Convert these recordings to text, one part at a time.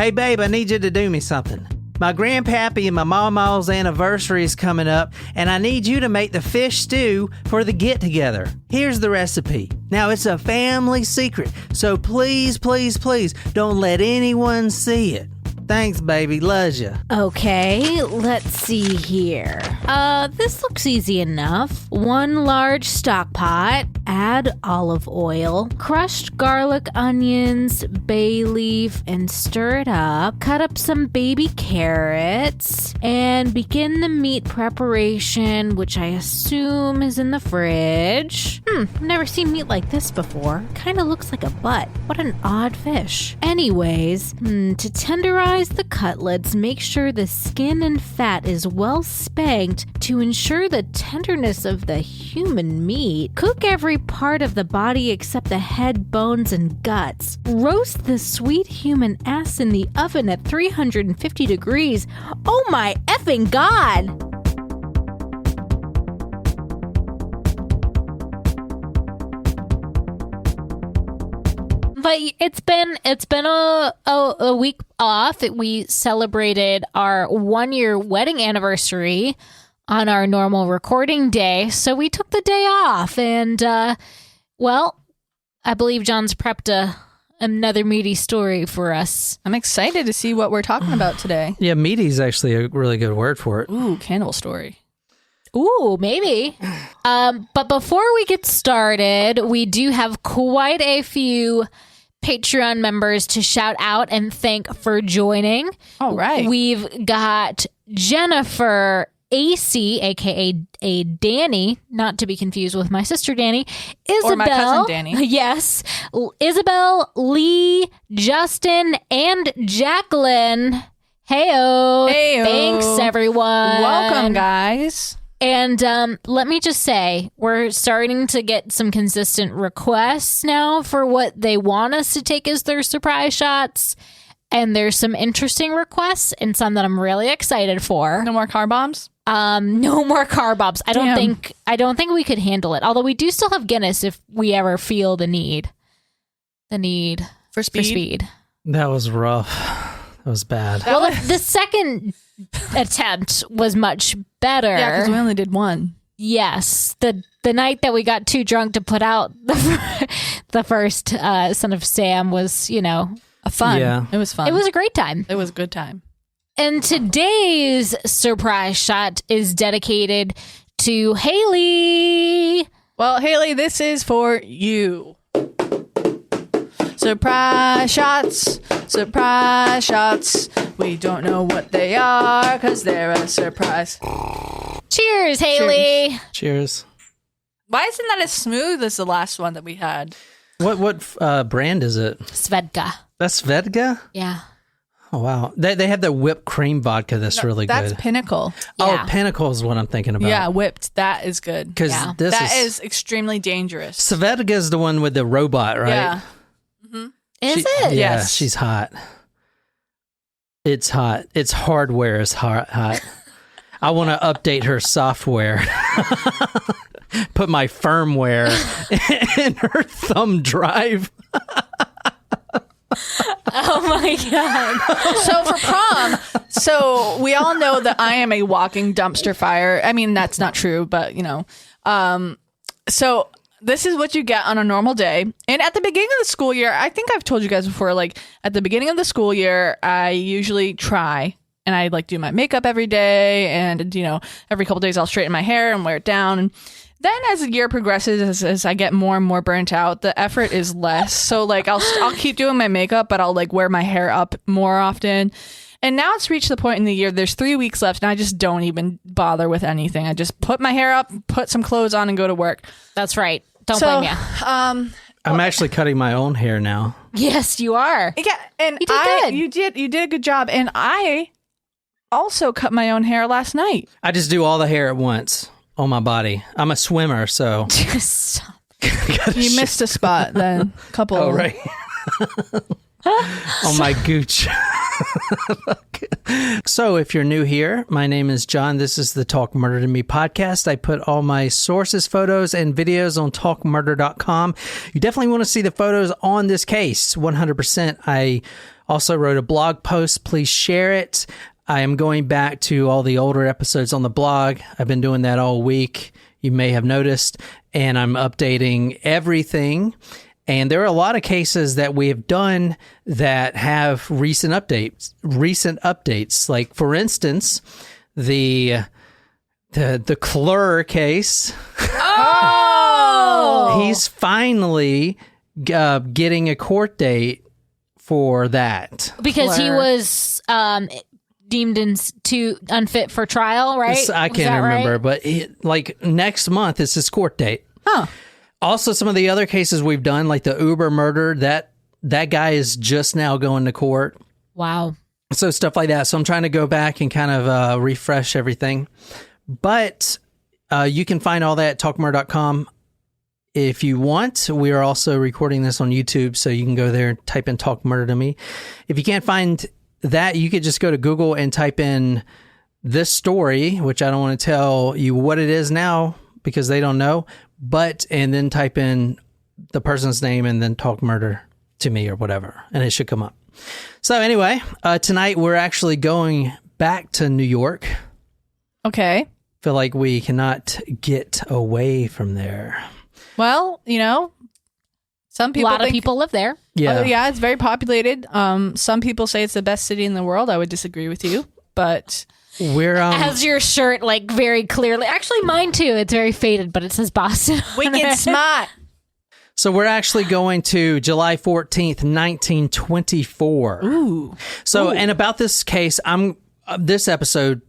Hey, babe, I need you to do me something. My grandpappy and my mama's anniversary is coming up, and I need you to make the fish stew for the get-together. Here's the recipe. Now, it's a family secret, so please, please, please don't let anyone see it. Thanks, baby. Loves ya. Okay, let's see here. This looks easy enough. 1 large stock pot, add olive oil, crushed garlic, onions, bay leaf, and stir it up. Cut up some baby carrots, and begin the meat preparation, which I assume is in the fridge. I've never seen meat like this before. Kinda looks like a butt. What an odd fish. Anyways, to tenderize the cutlets, make sure the skin and fat is well spanked to ensure the tenderness of the human meat. Cook every part of the body except the head, bones, and guts. Roast the sweet human ass in the oven at 350 degrees. Oh my effing God! But it's been a week off. We celebrated our 1-year wedding anniversary on our normal recording day, so we took the day off. And well, I believe John's prepped another meaty story for us. I'm excited to see what we're talking about today. Yeah, meaty is actually a really good word for it. Ooh, cannibal story. Ooh, maybe. But before we get started, we do have quite a few Patreon members to shout out and thank for joining. All right. We've got Jennifer AC, aka Danny, not to be confused with my sister Danny. Isabel, or my cousin Danny. Yes. Isabel, Lee, Justin, and Jacqueline. Heyo. Heyo. Thanks, everyone. Welcome, guys. And let me just say, we're starting to get some consistent requests now for what they want us to take as their surprise shots. And there's some interesting requests and some that I'm really excited for. No more car bombs? No more car bombs. I don't think we could handle it. Although we do still have Guinness if we ever feel the need. The need for speed. That was rough. That was bad. Well, the second attempt was much better. Yeah, because we only did one. Yes. The night that we got too drunk to put out the first Son of Sam was, fun. Yeah. It was fun. It was a great time. It was a good time. And today's surprise shot is dedicated to Haley. Well, Haley, this is for you. Surprise shots, surprise shots. We don't know what they are because they're a surprise. Cheers, Haley. Cheers. Why isn't that as smooth as the last one that we had? What brand is it? Svedka. That's Svedka? Yeah. Oh, wow. They have the whipped cream vodka that's really good. That's Pinnacle. Oh, Pinnacle is what I'm thinking about. Yeah, whipped. That is good. Because that is extremely dangerous. Svedka is the one with the robot, right? Yeah. Is it? Yeah, Yes. she's hot. It's hot. Its hardware is hot. I want to update her software. Put my firmware in her thumb drive. Oh my God. So for prom, we all know that I am a walking dumpster fire. I mean, that's not true, but so this is what you get on a normal day. And at the beginning of the school year, I think I've told you guys before, like at the beginning of the school year, I usually try and I do my makeup every day. And, every couple days I'll straighten my hair and wear it down. And then as the year progresses, as I get more and more burnt out, the effort is less. So I'll keep doing my makeup, but I'll wear my hair up more often. And now it's reached the point in the year, there's 3 weeks left, and I just don't even bother with anything. I just put my hair up, put some clothes on, and go to work. That's right. Don't blame you. I'm actually cutting my own hair now. Yes, you are. Yeah, and you did good. You did a good job. And I also cut my own hair last night. I just do all the hair at once on my body. I'm a swimmer, so you missed a spot then. Couple. Oh, right. On my gooch. So if you're new here, my name is John. This is the Talk Murder to Me podcast. I put all my sources, photos, and videos on talkmurder.com. You definitely want to see the photos on this case. 100%. I Also wrote a blog post. Please share it. I am going back to all the older episodes on the blog. I've been doing that all week. You may have noticed. And I'm updating everything. And there are a lot of cases that we have done that have recent updates. Like, for instance, the Clur case. Oh! He's finally getting a court date for that. Because he was deemed too unfit for trial, right? I can't remember, but next month is his court date. Huh. Also, some of the other cases we've done, like the Uber murder, that guy is just now going to court. Wow. So stuff like that. So I'm trying to go back and kind of refresh everything. But you can find all that at talkmurder.com if you want. We are also recording this on YouTube, so you can go there and type in Talk Murder to Me. If you can't find that, you could just go to Google and type in this story, which I don't want to tell you what it is now because they don't know, and then type in the person's name and then Talk Murder to Me or whatever, and it should come up. So anyway, tonight we're actually going back to New York. Okay. Feel like we cannot get away from there. Well, some people a lot of people live there. Yeah. Yeah, it's very populated. Some people say it's the best city in the world. I would disagree with you, but We're Has your shirt very clearly? Actually, mine too. It's very faded, but it says Boston. wicked smart. So we're actually going to July 14th, 1924. Ooh. So, and about this case, this episode,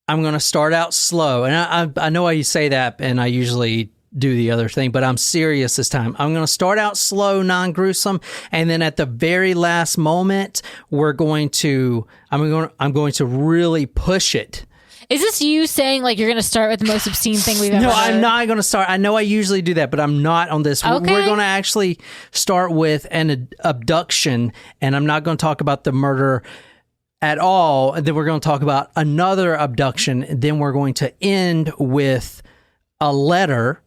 I'm going to start out slow. And I know how you say that, and I usually do the other thing, but I'm serious this time. I'm going to start out slow, non-gruesome, and then at the very last moment, I'm going to really push it. Is this you saying you're going to start with the most obscene thing we've ever No, heard? I'm not going to start. I know I usually do that, but I'm not on this. Okay. We're going to actually start with an abduction, and I'm not going to talk about the murder at all. And then we're going to talk about another abduction. And then we're going to end with a letter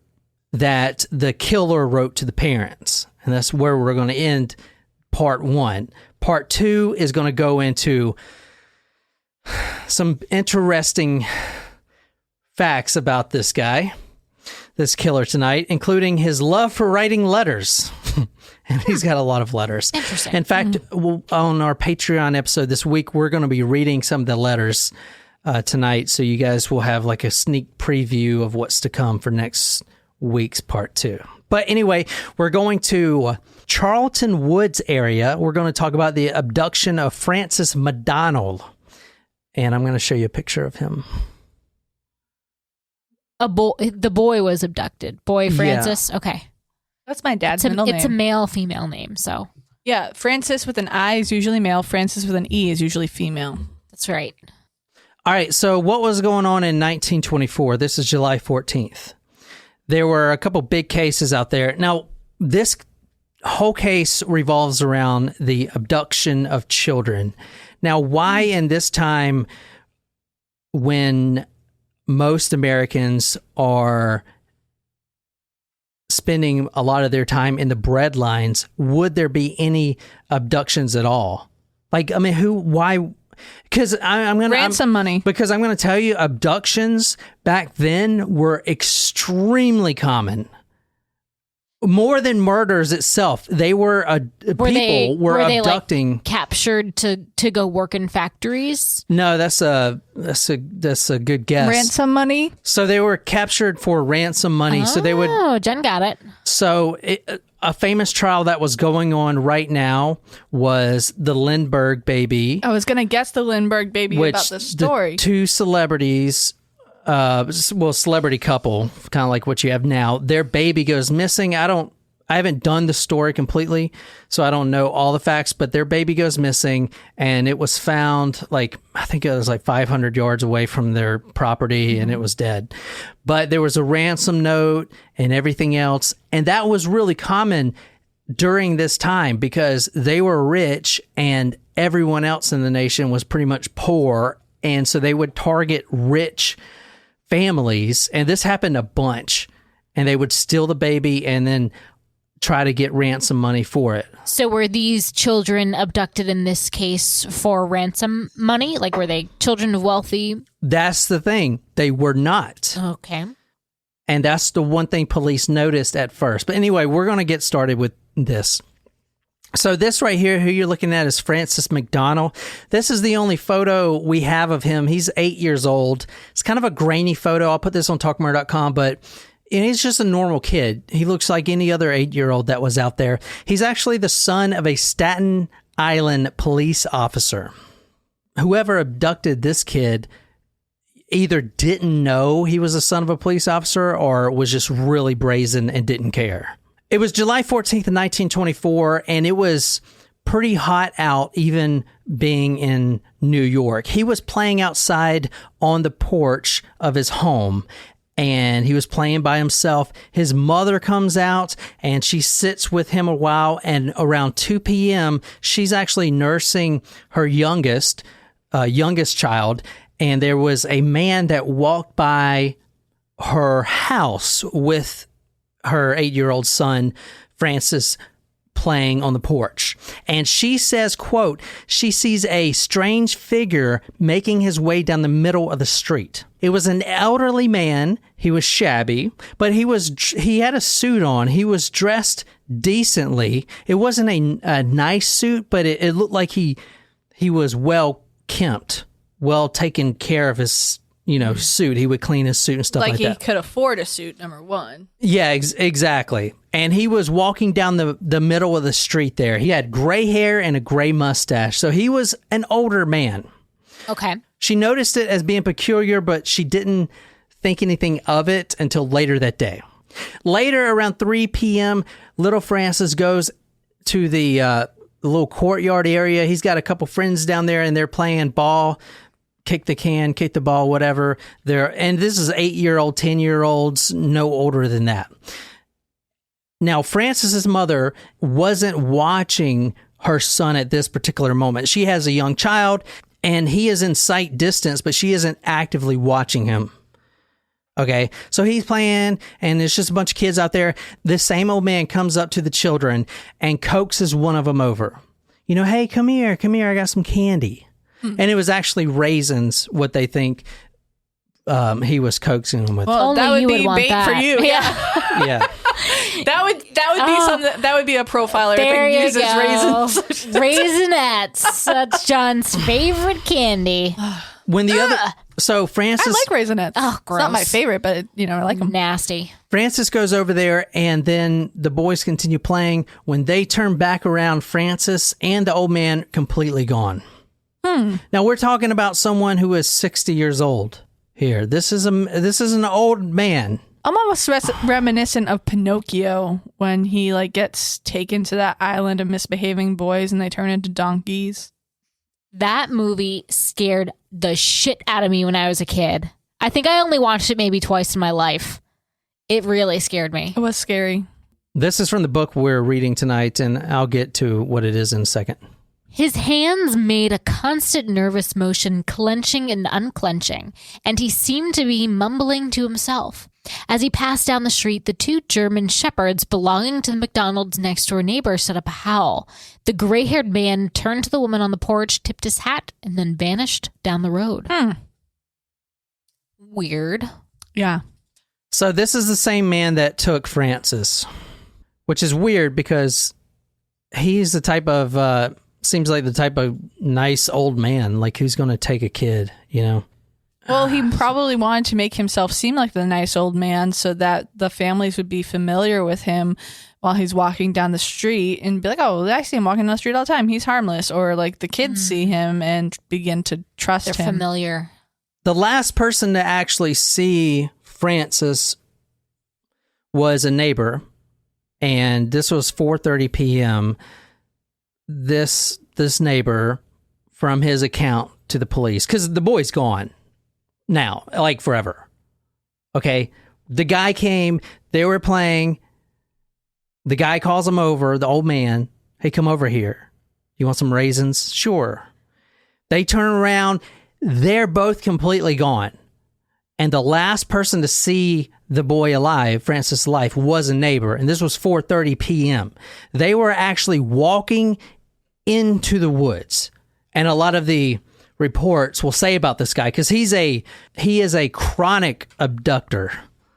that the killer wrote to the parents. And that's where we're going to end part one. Part two is going to go into some interesting facts about this guy, this killer tonight, including his love for writing letters. And he's got a lot of letters. Interesting. In fact, on our Patreon episode this week, we're going to be reading some of the letters tonight. So you guys will have a sneak preview of what's to come for next week's part two. But anyway, we're going to Charlton Woods area. We're going to talk about the abduction of Francis McDonald. And I'm going to show you a picture of him. The boy was abducted. Boy Francis. Yeah. Okay. That's my dad's middle name. It's a male-female name, so. Yeah, Francis with an I is usually male. Francis with an E is usually female. That's right. All right, so what was going on in 1924? This is July 14th. There were a couple big cases out there. Now, this whole case revolves around the abduction of children. Now, why in this time when most Americans are spending a lot of their time in the breadlines, would there be any abductions at all? Why? Because I'm going to ransom money. Because I'm going to tell you, abductions back then were extremely common. More than murders itself, they were people were abducting, captured to go work in factories. No, that's a good guess. Ransom money. So they were captured for ransom money. So they would. Oh, Jen got it. So a famous trial that was going on right now was the Lindbergh baby. I was gonna guess the Lindbergh baby about the story. The two celebrities. Celebrity couple, kind of like what you have now. Their baby goes missing. I haven't done the story completely, so I don't know all the facts, but their baby goes missing, and it was found I think it was 500 yards away from their property, and it was dead. But there was a ransom note and everything else, and that was really common during this time because they were rich and everyone else in the nation was pretty much poor, and so they would target rich families, and this happened a bunch, and they would steal the baby and then try to get ransom money for it. So were these children abducted in this case for ransom money? Like, were they children of wealthy? That's the thing. They were not. Okay. And that's the one thing police noticed at first. But anyway, we're going to get started with this. So this right here, who you're looking at, is Francis McDonald. This is the only photo we have of him. He's 8 years old. It's kind of a grainy photo. I'll put this on talkmurder.com, but he's just a normal kid. He looks like any other 8-year-old that was out there. He's actually the son of a Staten Island police officer. Whoever abducted this kid either didn't know he was the son of a police officer or was just really brazen and didn't care. It was July 14th, 1924, and it was pretty hot out, even being in New York. He was playing outside on the porch of his home, and he was playing by himself. His mother comes out, and she sits with him a while, and around 2 p.m., she's actually nursing her youngest child, and there was a man that walked by her house with her 8-year-old son, Francis, playing on the porch. And she says, quote, she sees a strange figure making his way down the middle of the street. It was an elderly man. He was shabby, but he had a suit on. He was dressed decently. It wasn't a nice suit, but it looked like he was well kempt, well taken care of his suit. He would clean his suit and stuff like that. Like he could afford a suit, number one. Yeah, exactly. And he was walking down the middle of the street there. He had gray hair and a gray mustache. So he was an older man. Okay. She noticed it as being peculiar, but she didn't think anything of it until later that day. Later, around 3 p.m., little Francis goes to the little courtyard area. He's got a couple friends down there, and they're playing ball. Kick the can, kick the ball, whatever. And this is 8-year-old, 10-year-olds, no older than that. Now, Francis's mother wasn't watching her son at this particular moment. She has a young child, and he is in sight distance, but she isn't actively watching him. Okay, so he's playing, and there's just a bunch of kids out there. This same old man comes up to the children and coaxes one of them over. Hey, come here, I got some candy. And it was actually raisins, what they think he was coaxing them with. Well, Only that would you be would bait want for that. you. Yeah. Yeah. That would be something. That would be a profiler There that you uses go. raisins. Raisinets. That's John's favorite candy. When the other, so Francis, I like raisinets. Oh, It's not my gross. favorite, but I like them. Nasty. Francis goes over there, and then the boys continue playing. When they turn back around, Francis and the old man completely gone. Now we're talking about someone who is 60 years old here. This is an old man. I'm almost reminiscent of Pinocchio when he gets taken to that island of misbehaving boys and they turn into donkeys. That movie scared the shit out of me when I was a kid. I think I only watched it maybe twice in my life. It really scared me. It was scary. This is from the book we're reading tonight, and I'll get to what it is in a second. His hands made a constant nervous motion, clenching and unclenching, and he seemed to be mumbling to himself. As he passed down the street, the 2 German shepherds belonging to the McDonald's next-door neighbor set up a howl. The gray-haired man turned to the woman on the porch, tipped his hat, and then vanished down the road. Weird. Yeah. So this is the same man that took Francis, which is weird because he's the type of... seems like the type of nice old man, who's going to take a kid, Well, he probably wanted to make himself seem like the nice old man so that the families would be familiar with him while he's walking down the street and be like, oh, I see him walking down the street all the time. He's harmless. Or the kids see him and begin to trust They're him. familiar. The last person to actually see Francis was a neighbor, and this was 4:30 p.m. This neighbor, from his account to the police, because the boy's gone now, forever. Okay, the guy came, they were playing, the guy calls him over, the old man, hey, come over here. You want some raisins? Sure. They turn around, they're both completely gone. And the last person to see the boy alive, Francis alive, was a neighbor, and this was 4:30 p.m. They were actually walking into the woods, and a lot of the reports will say about this guy, because he is a chronic abductor.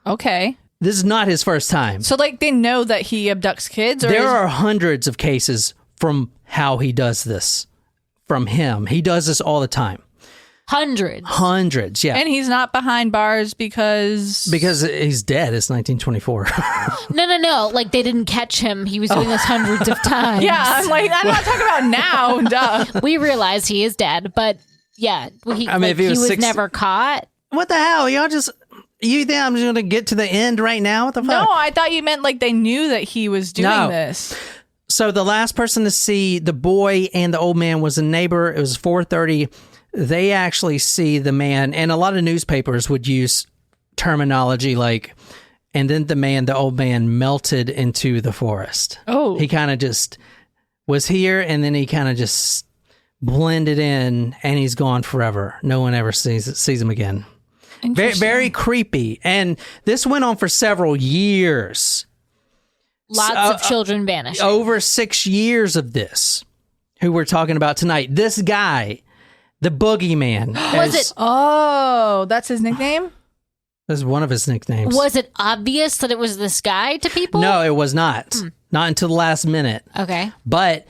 Okay. This is not his first time. So, like, they know that he abducts kids? Or there are hundreds of cases from how he does this. From him. He does this all the time. Hundreds, yeah. And he's not behind bars because he's dead. It's 1924. No. Like, they didn't catch him. He was doing this hundreds of times. Yeah, I'm not talking about now. Duh. We realize he is dead, but yeah, he was never caught. What the hell? You think I'm just going to get to the end right now? What the fuck? No, I thought you meant like they knew that he was doing this. So the last person to see the boy and the old man was a neighbor. It was 4:30. They actually see the man, and a lot of newspapers would use terminology like, and then the old man melted into the forest. Oh. He kind of just was here, and then he kind of just blended in, and he's gone forever. No one ever sees him again. Very, very creepy. And this went on for several years. Lots of children vanishing. Over 6 years of this, who we're talking about tonight. This guy, the Boogeyman. Oh, that's his nickname? That's one of his nicknames. Was it obvious that it was this guy to people? No, it was not. Not until the last minute. Okay. But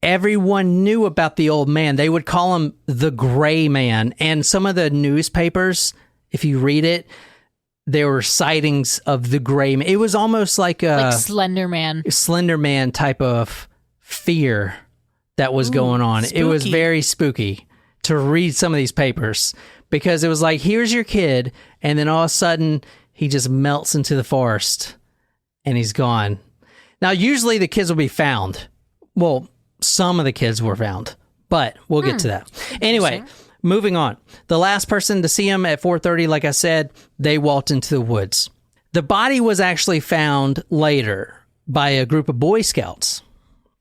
everyone knew about the old man. They would call him the Gray Man. And some of the newspapers, if you read it, there were sightings of the Gray Man. It was almost like a Slender Man type of fear that was going on. Spooky. It was very spooky to read some of these papers, because it was like, here's your kid, and then all of a sudden he just melts into the forest and he's gone. Now, usually the kids will be found. Well, some of the kids were found, but we'll get to that. Anyway, moving on. The last person to see him at 4:30, like I said, they walked into the woods. The body was actually found later by a group of Boy Scouts,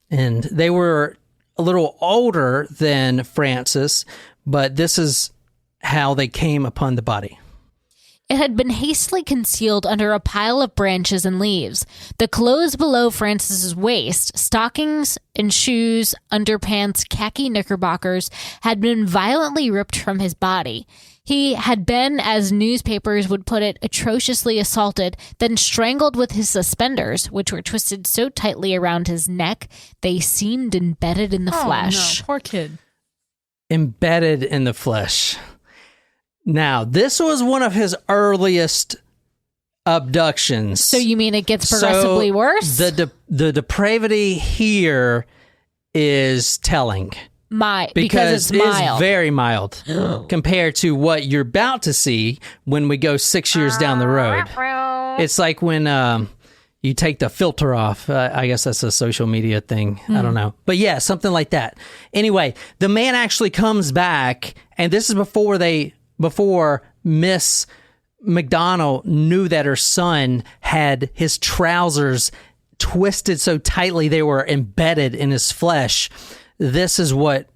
and they were a little older than Francis, but this is how they came upon the body. It had been hastily concealed under a pile of branches and leaves. The clothes below Francis's waist, stockings and shoes, underpants, khaki knickerbockers, had been violently ripped from his body. He had been, as newspapers would put it, atrociously assaulted, then strangled with his suspenders, which were twisted so tightly around his neck they seemed embedded in the flesh. No, poor kid. Embedded in the flesh. Now, this was one of his earliest abductions. So you mean it gets progressively worse? The depravity here is telling. Because it's mild. It's very mild compared to what you're about to see when we go 6 years down the road. It's like when you take the filter off. I guess that's a social media thing. I don't know. But yeah, something like that. Anyway, the man actually comes back, and this is before Miss McDonald knew that her son had his trousers twisted so tightly they were embedded in his flesh. This is what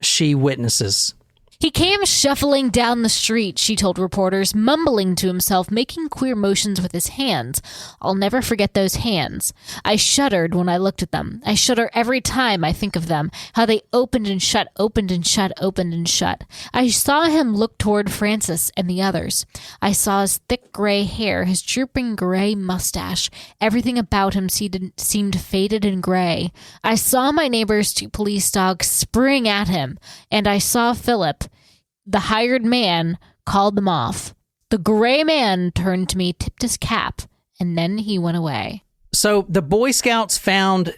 she witnesses. He came shuffling down the street, she told reporters, mumbling to himself, making queer motions with his hands. I'll never forget those hands. I shuddered when I looked at them. I shudder every time I think of them, how they opened and shut, opened and shut, opened and shut. I saw him look toward Francis and the others. I saw his thick gray hair, his drooping gray mustache. Everything about him seemed faded and gray. I saw my neighbor's 2 police dogs spring at him, and I saw Philip, the hired man, called them off. The Gray Man turned to me, tipped his cap, and then he went away. So the Boy Scouts found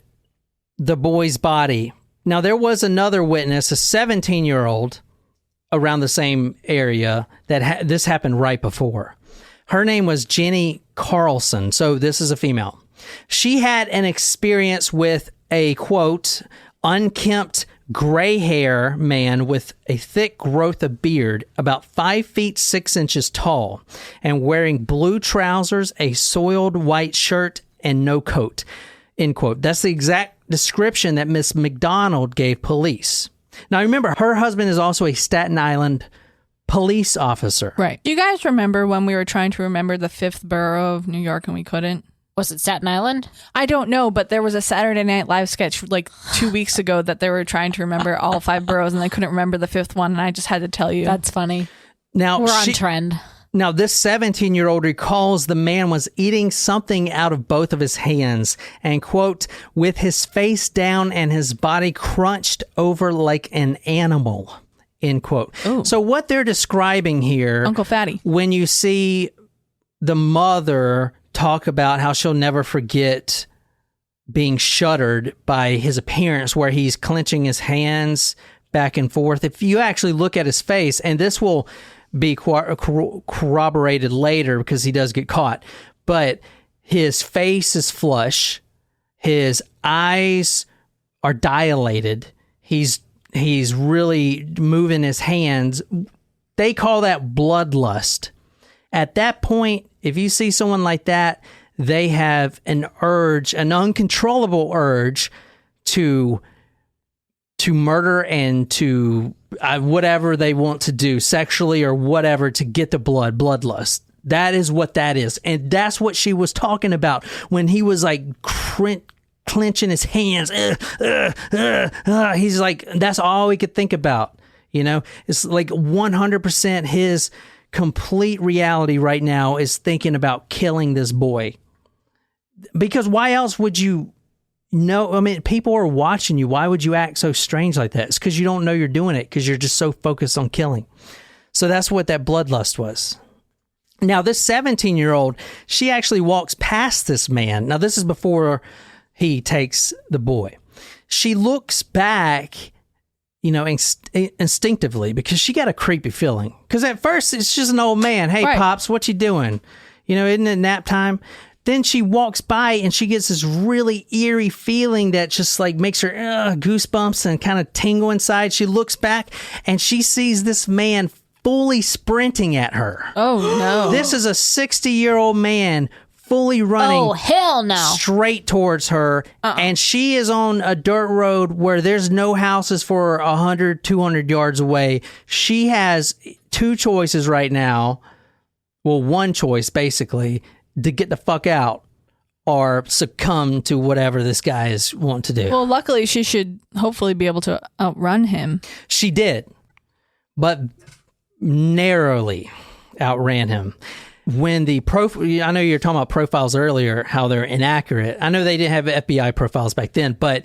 the boy's body. Now, there was another witness, a 17-year-old, around the same area that this happened right before. Her name was Jenny Carlson. So this is a female. She had an experience with a, quote, unkempt gray hair man with a thick growth of beard, about 5 feet 6 inches tall, and wearing blue trousers, a soiled white shirt, and no coat, end quote. That's the exact description that Miss McDonald gave police. Now remember, her husband is also a Staten Island police officer. Right. Do you guys remember when we were trying to remember the 5th borough of New York and we couldn't? Was it Staten Island? I don't know, but there was a Saturday Night Live sketch like 2 weeks ago that they were trying to remember all 5 boroughs and they couldn't remember the 5th one, and I just had to tell you. That's funny. Now We're on trend. Now, this 17-year-old recalls the man was eating something out of both of his hands and, quote, with his face down and his body crunched over like an animal, end quote. Ooh. So what they're describing here, Uncle Fatty, when you see the mother talk about how she'll never forget being shuddered by his appearance, where he's clenching his hands back and forth. If you actually look at his face, and this will be corroborated later because he does get caught, but his face is flush, his eyes are dilated, he's really moving his hands. They call that bloodlust. At that point, if you see someone like that, they have an urge, an uncontrollable urge to murder and to whatever they want to do, sexually or whatever, to get the bloodlust. That is what that is. And that's what she was talking about when he was like clenching his hands. He's like, that's all he could think about. You know, it's like 100% his complete reality right now is thinking about killing this boy. Because why else would you know? I mean, people are watching you. Why would you act so strange like that? It's because you don't know you're doing it, because you're just so focused on killing. So that's what that bloodlust was. Now, this 17-year-old, she actually walks past this man. Now, this is before he takes the boy. She looks back, you know, instinctively, because she got a creepy feeling. Because at first, it's just an old man. Hey, right. Pops, what you doing? You know, isn't it nap time? Then she walks by and she gets this really eerie feeling that just like makes her goosebumps and kind of tingle inside. She looks back and she sees this man fully sprinting at her. Oh, no. This is a 60-year-old man fully running. Oh, hell no. Straight towards her. And she is on a dirt road where there's no houses for 100, 200 yards away. She has two choices right now. Well, one choice, basically, to get the fuck out or succumb to whatever this guy is wanting to do. Well, luckily, she should hopefully be able to outrun him. She did, but narrowly outran him. When the I know you were talking about profiles earlier, how they're inaccurate. I know they didn't have FBI profiles back then, but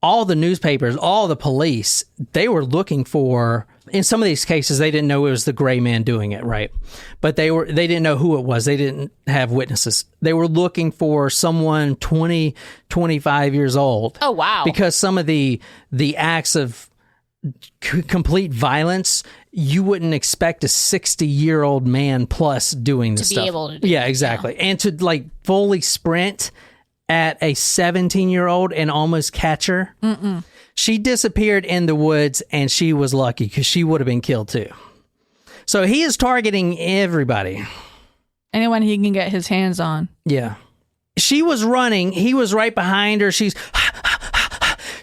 all the newspapers, all the police, they were looking for, in some of these cases, they didn't know it was the gray man doing it, right? But they didn't know who it was. They didn't have witnesses. They were looking for someone 20, 25 years old. Oh, wow. Because some of the acts of complete violence, you wouldn't expect a 60-year-old man plus doing this stuff. To be able to do yeah, exactly. Yeah. And to like fully sprint at a 17-year-old and almost catch her. Mm-mm. She disappeared in the woods, and she was lucky because she would have been killed too. So he is targeting everybody. Anyone he can get his hands on. Yeah. She was running. He was right behind her.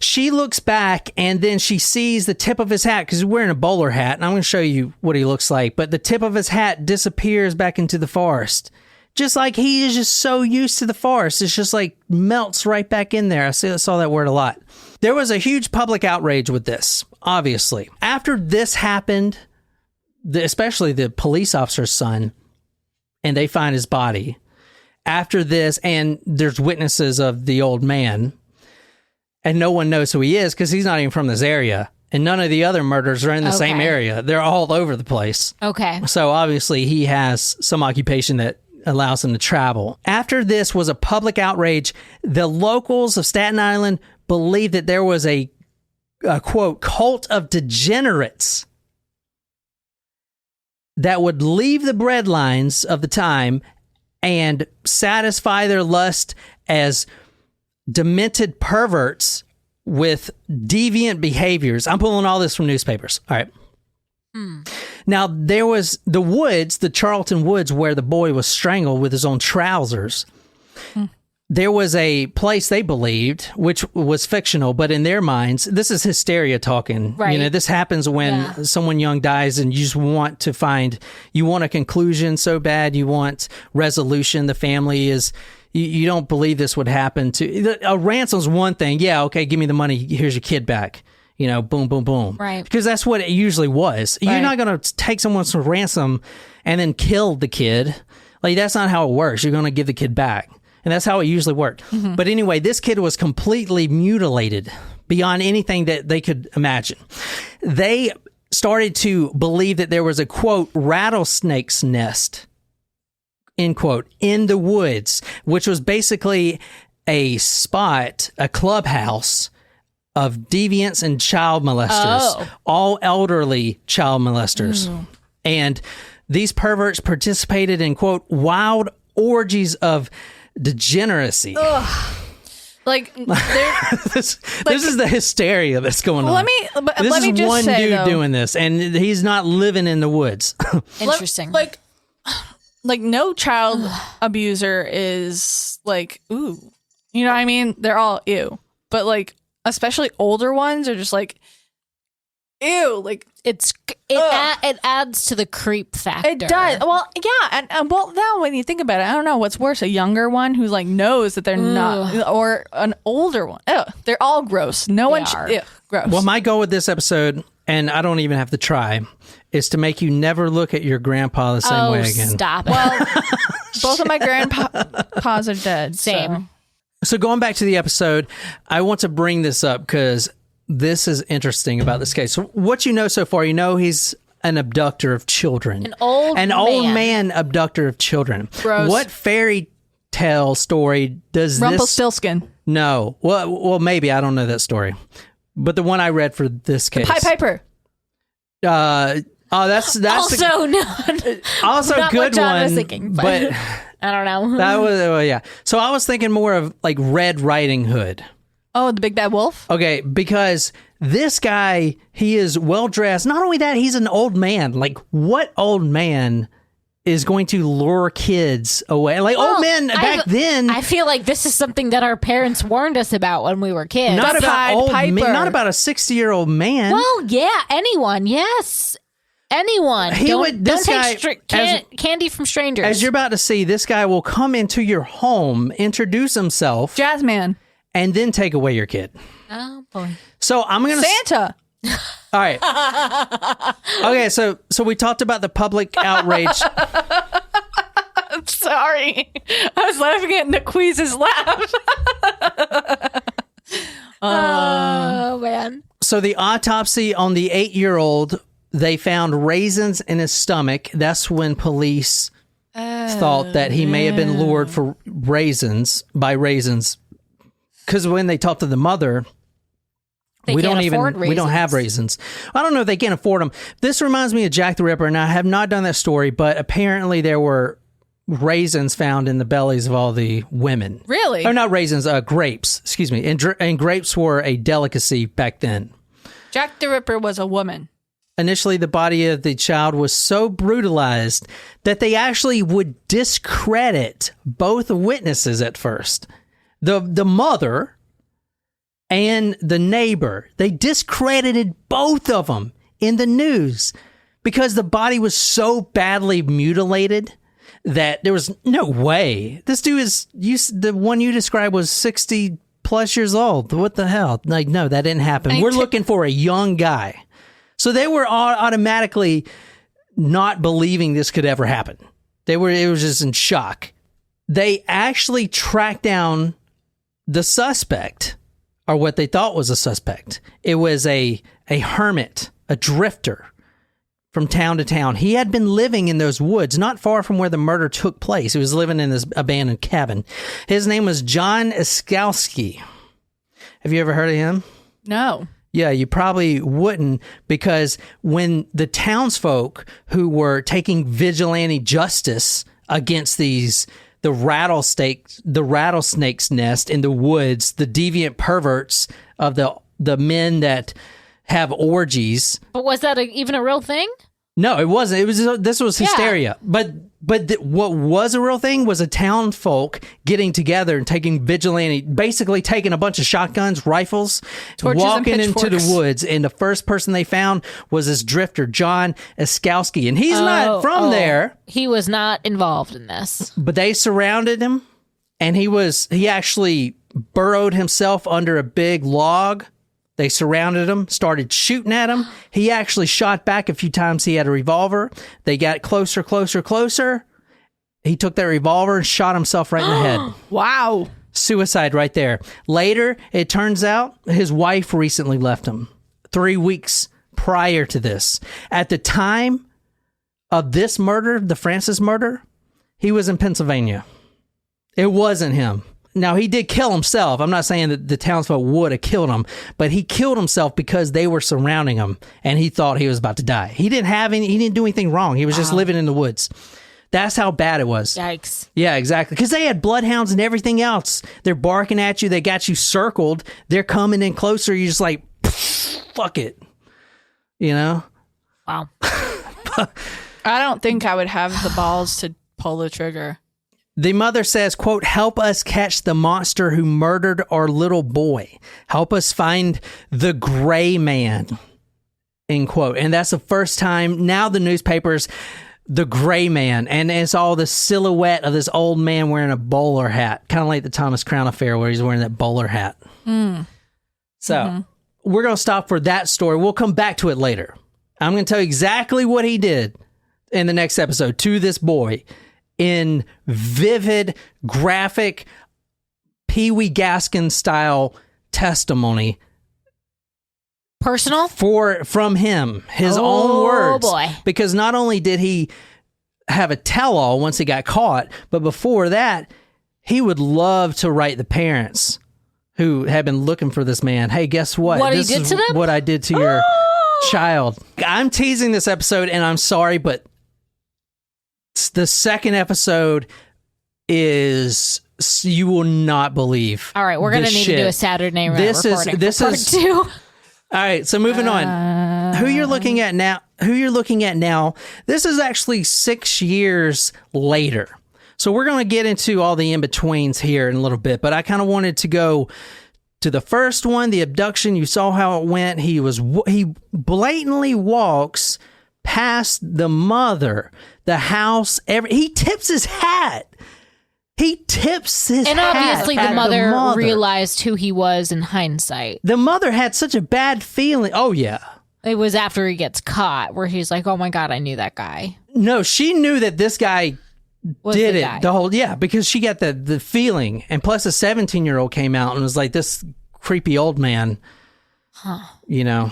She looks back, and then she sees the tip of his hat, because he's wearing a bowler hat, and I'm going to show you what he looks like. But the tip of his hat disappears back into the forest. Just like he is just so used to the forest. It's just like melts right back in there. I saw that word a lot. There was a huge public outrage with this, obviously. After this happened, especially the police officer's son, and they find his body. After this, and there's witnesses of the old man, and no one knows who he is because he's not even from this area. And none of the other murders are in the same area. They're all over the place. Okay. So obviously he has some occupation that allows him to travel. After this was a public outrage, the locals of Staten Island believed that there was a quote, cult of degenerates that would leave the breadlines of the time and satisfy their lust as demented perverts with deviant behaviors. I'm pulling all this from newspapers. All right. Now, there was the woods, the Charlton Woods, where the boy was strangled with his own trousers. there was a place they believed, which was fictional, but in their minds, this is hysteria talking. Right. You know, this happens when someone young dies and you just want you want a conclusion so bad, you want resolution. The family is, you don't believe this would happen a ransom's one thing. Yeah, okay, give me the money. Here's your kid back. You know, boom, boom, boom. Right. Because that's what it usually was. You're not going to take someone's ransom and then kill the kid. Like, that's not how it works. You're going to give the kid back. And that's how it usually worked. Mm-hmm. But anyway, this kid was completely mutilated beyond anything that they could imagine. They started to believe that there was a, quote, rattlesnake's nest, end quote, in the woods, which was basically a spot, a clubhouse of deviants and child molesters, all elderly child molesters. And these perverts participated in, quote, wild orgies of degeneracy. Like, this is the hysteria that's going on. Let me just one say, dude though, doing this, and he's not living in the woods. Interesting. Like no child abuser is like, ooh, you know what I mean? They're all ew, but like, especially older ones are just like, ew, like it adds to the creep factor. it does. Well, yeah, and well, now when you think about it, I don't know what's worse: a younger one who like knows that they're not, or an older one. Ew, they're all gross. No one, gross. Well, my goal with this episode, and I don't even have to try, is to make you never look at your grandpa the same way again. Stop it. Well, both of my grandpas are dead. Same. So going back to the episode, I want to bring this up because this is interesting about this case. So what you know so far, you know he's an abductor of children. An old man abductor of children. Gross. What fairy tale story does Rumpelstiltskin. No. Well, maybe. I don't know that story. But the one I read for this case. Pied Piper. That's also not good what John one. was thinking, but I don't know. That was yeah. So I was thinking more of like Red Riding Hood. Oh, the Big Bad Wolf? Okay, because this guy, he is well dressed. Not only that, he's an old man. Like, what old man is going to lure kids away? Like, old men back then. I feel like this is something that our parents warned us about when we were kids. Not about Pied old Piper. men, not about a 60-year-old man. Well, yeah, anyone, yes. Anyone. Don't take candy from strangers. As you're about to see, this guy will come into your home, introduce himself, Jazzman. and then take away your kid. Oh, boy. So I'm going to... Santa. All right. Okay, so we talked about the public outrage. I'm sorry. I was laughing at Naquiz's laugh. Oh, man. So the autopsy on the 8-year-old, they found raisins in his stomach. That's when police thought that he may have been lured for by raisins. Because when they talked to the mother, we don't have raisins. I don't know if they can afford them. This reminds me of Jack the Ripper, and I have not done that story, but apparently there were raisins found in the bellies of all the women. Really? Or not raisins, grapes. Excuse me. And grapes were a delicacy back then. Jack the Ripper was a woman. Initially, the body of the child was so brutalized that they actually would discredit both witnesses at first. The mother and the neighbor, they discredited both of them in the news because the body was so badly mutilated that there was no way. This dude the one you described was 60 plus years old. What the hell? Like, no, that didn't happen. We're looking for a young guy. So they were automatically not believing this could ever happen. It was just in shock. They actually tracked down the suspect, or what they thought was a suspect. It was a hermit, a drifter from town to town. He had been living in those woods, not far from where the murder took place. He was living in this abandoned cabin. His name was John Iskowski. Have you ever heard of him? No. Yeah, you probably wouldn't, because when the townsfolk who were taking vigilante justice against the rattlesnake's nest in the woods, the deviant perverts of the men that have orgies. But was that even a real thing? No, it wasn't. This was hysteria. But what was a real thing was a town folk getting together and basically taking a bunch of shotguns, rifles, Torches walking and into the pitchforks. woods. And the first person they found was this drifter, John Eskowski. And he's not from there. He was not involved in this. But they surrounded him, and he actually burrowed himself under a big log. They surrounded him, started shooting at him. He actually shot back a few times. He had a revolver. They got closer. He took that revolver and shot himself right in the head. Wow. Suicide right there. Later, it turns out his wife recently left him 3 weeks prior to this. At the time of this murder, the Francis murder, he was in Pennsylvania. It wasn't him. Now, he did kill himself. I'm not saying that the townsfolk would have killed him, but he killed himself because they were surrounding him and he thought he was about to die. He didn't do anything wrong. He was just living in the woods. That's how bad it was. Yikes. Yeah, exactly. Because they had bloodhounds and everything else. They're barking at you. They got you circled. They're coming in closer. You're just like, fuck it. You know? Wow. I don't think I would have the balls to pull the trigger. The mother says, quote, help us catch the monster who murdered our little boy. Help us find the gray man, end quote. And that's the first time now the newspapers, the gray man. And it's all the silhouette of this old man wearing a bowler hat, kind of like the Thomas Crown affair where he's wearing that bowler hat. So we're going to stop for that story. We'll come back to it later. I'm going to tell you exactly what he did in the next episode to this boy in vivid, graphic, Pee Wee Gaskin style testimony. Personal? From him, his own words. Oh, boy. Because not only did he have a tell-all once he got caught, but before that, he would love to write the parents who had been looking for this man. Hey, guess what? What he This did is to them? what I did to your child. I'm teasing this episode, and I'm sorry, but the second episode is, you will not believe. All right, we're going to need to do a Saturday Night recording for part 2. All right, so moving on. Who you're looking at now, this is actually 6 years later. So we're going to get into all the in-betweens here in a little bit, but I kind of wanted to go to the first one, the abduction. You saw how it went. He blatantly walks past the mother, the house, he tips his hat. And obviously the mother realized who he was in hindsight. The mother had such a bad feeling. Oh, yeah. It was after he gets caught where he's like, oh my God, I knew that guy. No, she knew that this guy did it. Because she got the feeling. And plus a 17-year-old came out and was like, this creepy old man, you know.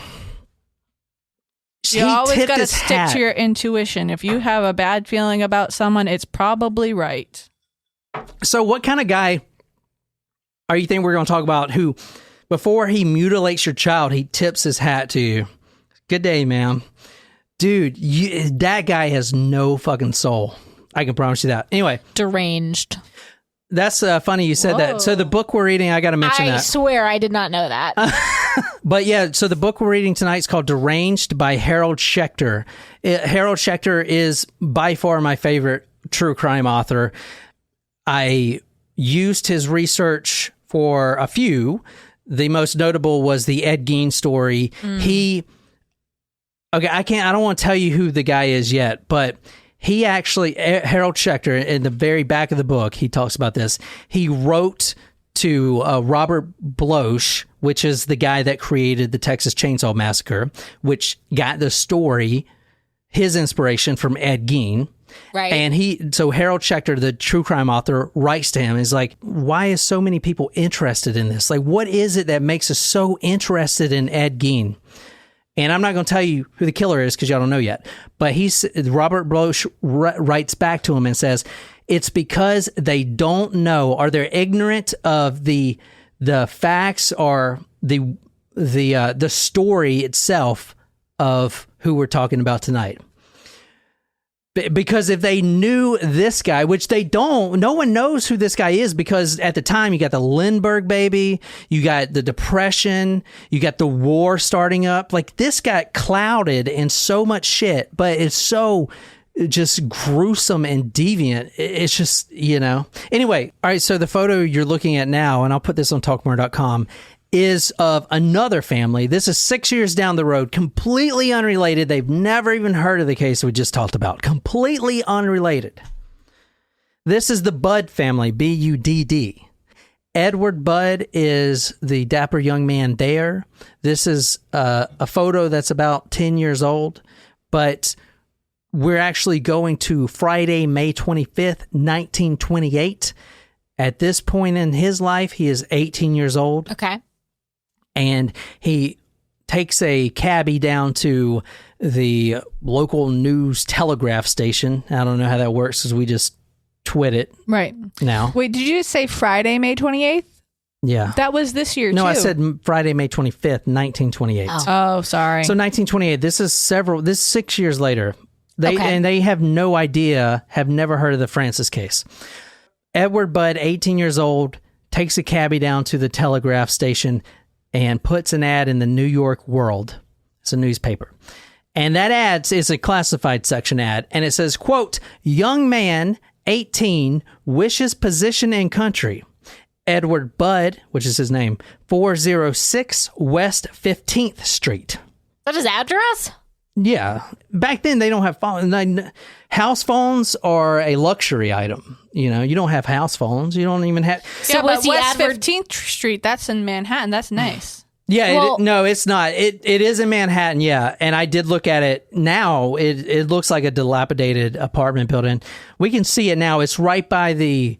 You always got to stick to your intuition. If you have a bad feeling about someone, it's probably right. So what kind of guy are you think we're going to talk about who, before he mutilates your child, he tips his hat to you? Good day, ma'am. Dude, that guy has no fucking soul. I can promise you that. Anyway. Deranged. That's funny you said that. So the book we're reading, I got to mention that. I swear I did not know that. But yeah, so the book we're reading tonight is called Deranged by Harold Schechter. Harold Schechter is by far my favorite true crime author. I used his research for a few. The most notable was the Ed Gein story. I don't want to tell you who the guy is yet, but he actually, Harold Schechter, in the very back of the book, he talks about this. He wrote to Robert Bloch, which is the guy that created the Texas Chainsaw Massacre, which got the story, his inspiration from Ed Gein. Right. And so Harold Schechter, the true crime author, writes to him. He's like, why is so many people interested in this? Like, what is it that makes us so interested in Ed Gein? And I'm not going to tell you who the killer is because y'all don't know yet. But Robert Bloch writes back to him and says, it's because they don't know, or they're ignorant of the facts or the story itself of who we're talking about tonight. Because if they knew this guy, which they don't, no one knows who this guy is, because at the time you got the Lindbergh baby, you got the Depression, you got the war starting up. Like, this got clouded in so much shit, but it's so just gruesome and deviant. It's just, Anyway, all right, so the photo you're looking at now, and I'll put this on talkmore.com, is of another family. This is 6 years down the road, completely unrelated. They've never even heard of the case we just talked about. Completely unrelated. This is the Budd family, B-U-D-D. Edward Budd is the dapper young man there. This is a photo that's about 10 years old, but we're actually going to Friday, May 25th, 1928. At this point in his life, he is 18 years old. Okay. And he takes a cabbie down to the local news telegraph station. I don't know how that works because we just twit it right now. Wait, did you say Friday, May 28th? Yeah. That was this year, No, too. I said Friday, May 25th, 1928. Oh, sorry. So 1928, this is 6 years later. And they have no idea, have never heard of the Francis case. Edward Budd, 18 years old, takes a cabbie down to the telegraph station and puts an ad in the New York World. It's a newspaper. And that ad is a classified section ad. And it says, quote, young man, 18, wishes position in country. Edward Budd, which is his name, 406 West 15th Street. Is that his address? Yeah. Back then, they don't have phones. House phones are a luxury item. You don't have house phones. You don't even have... So was he West 15th Street, that's in Manhattan. That's nice. Yeah. No, it's not. It is in Manhattan, yeah. And I did look at it now. It looks like a dilapidated apartment building. We can see it now. It's right by the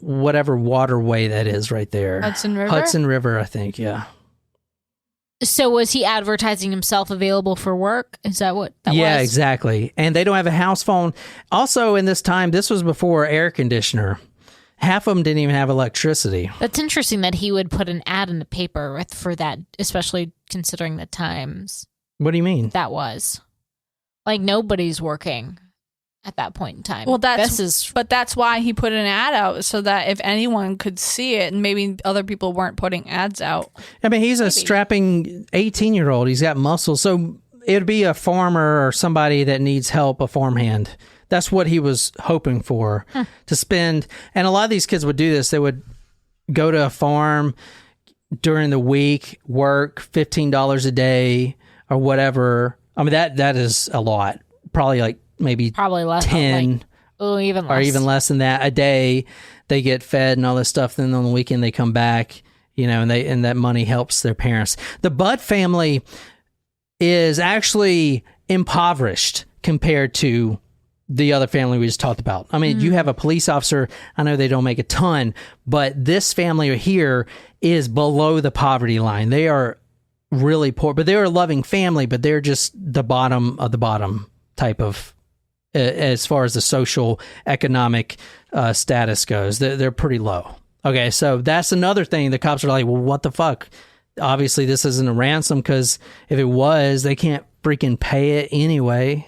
whatever waterway that is right there. Hudson River? Hudson River, I think, yeah. So was he advertising himself available for work? Is that what that was? Yeah, exactly. And they don't have a house phone. Also, in this time, this was before air conditioner. Half of them didn't even have electricity. That's interesting that he would put an ad in the paper for that, especially considering the times. What do you mean? That was. Like, nobody's working at that point in time. Well, but that's why he put an ad out, so that if anyone could see it, and maybe other people weren't putting ads out. I mean, he's a strapping 18-year-old. He's got muscle. So it'd be a farmer or somebody that needs help, a farmhand. That's what he was hoping for, to spend. And a lot of these kids would do this. They would go to a farm during the week, work $15 a day or whatever. I mean, that is a lot. Probably less 10 even less. Or even less than that a day. They get fed and all this stuff. Then on the weekend they come back, and that money helps their parents. The Budd family is actually impoverished compared to the other family we just talked about. I mean, you have a police officer. I know they don't make a ton, but this family here is below the poverty line. They are really poor, but they're a loving family, but they're just the bottom of the bottom type of, as far as the social economic status goes. They're pretty low. Okay, so that's another thing. The cops are like, well, what the fuck? Obviously, this isn't a ransom, because if it was, they can't freaking pay it anyway,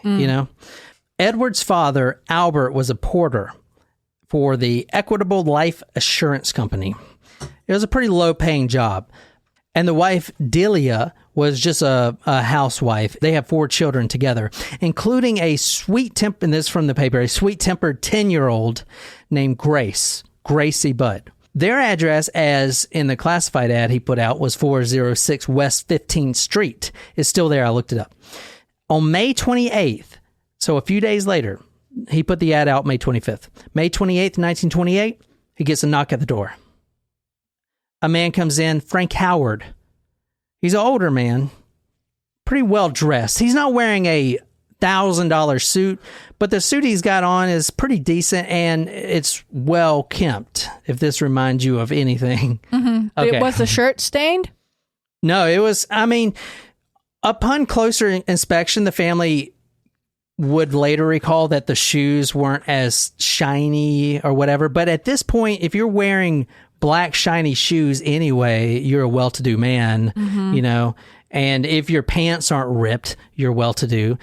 Edward's father, Albert, was a porter for the Equitable Life Assurance Company. It was a pretty low-paying job. And the wife, Delia, was just a housewife. They have 4 children together, including a sweet-tempered, and this is from the paper, a sweet-tempered 10-year-old named Gracie Budd. Their address, as in the classified ad he put out, was 406 West 15th Street. It's still there. I looked it up. On May 28th, so a few days later, he put the ad out May 25th. May 28th, 1928, he gets a knock at the door. A man comes in, Frank Howard. He's an older man, pretty well dressed. He's not wearing a $1,000 suit, but the suit he's got on is pretty decent, and it's well kempt, if this reminds you of anything. Mm-hmm. Okay. Was the shirt stained? No, it was, upon closer inspection, the family would later recall that the shoes weren't as shiny or whatever. But at this point, if you're wearing black shiny shoes anyway, you're a well-to-do man, and if your pants aren't ripped, you're well-to-do.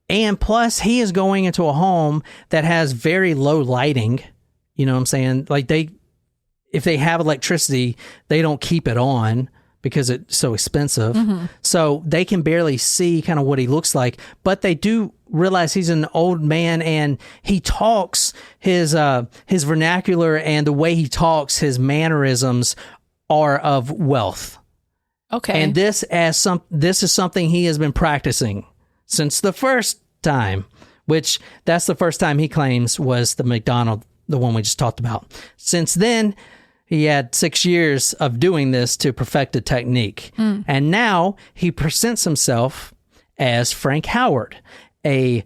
And plus, he is going into a home that has very low lighting. You know what I'm saying? Like if they have electricity, they don't keep it on because it's so expensive. So they can barely see kind of what he looks like, but they do realize he's an old man, and he talks his vernacular and the way he talks, his mannerisms are of wealth. Okay. And this is something he has been practicing since the first time, which that's the first time he claims was the McDonald, the one we just talked about. Since then, he had 6 years of doing this to perfect a technique. And now he presents himself as Frank Howard, a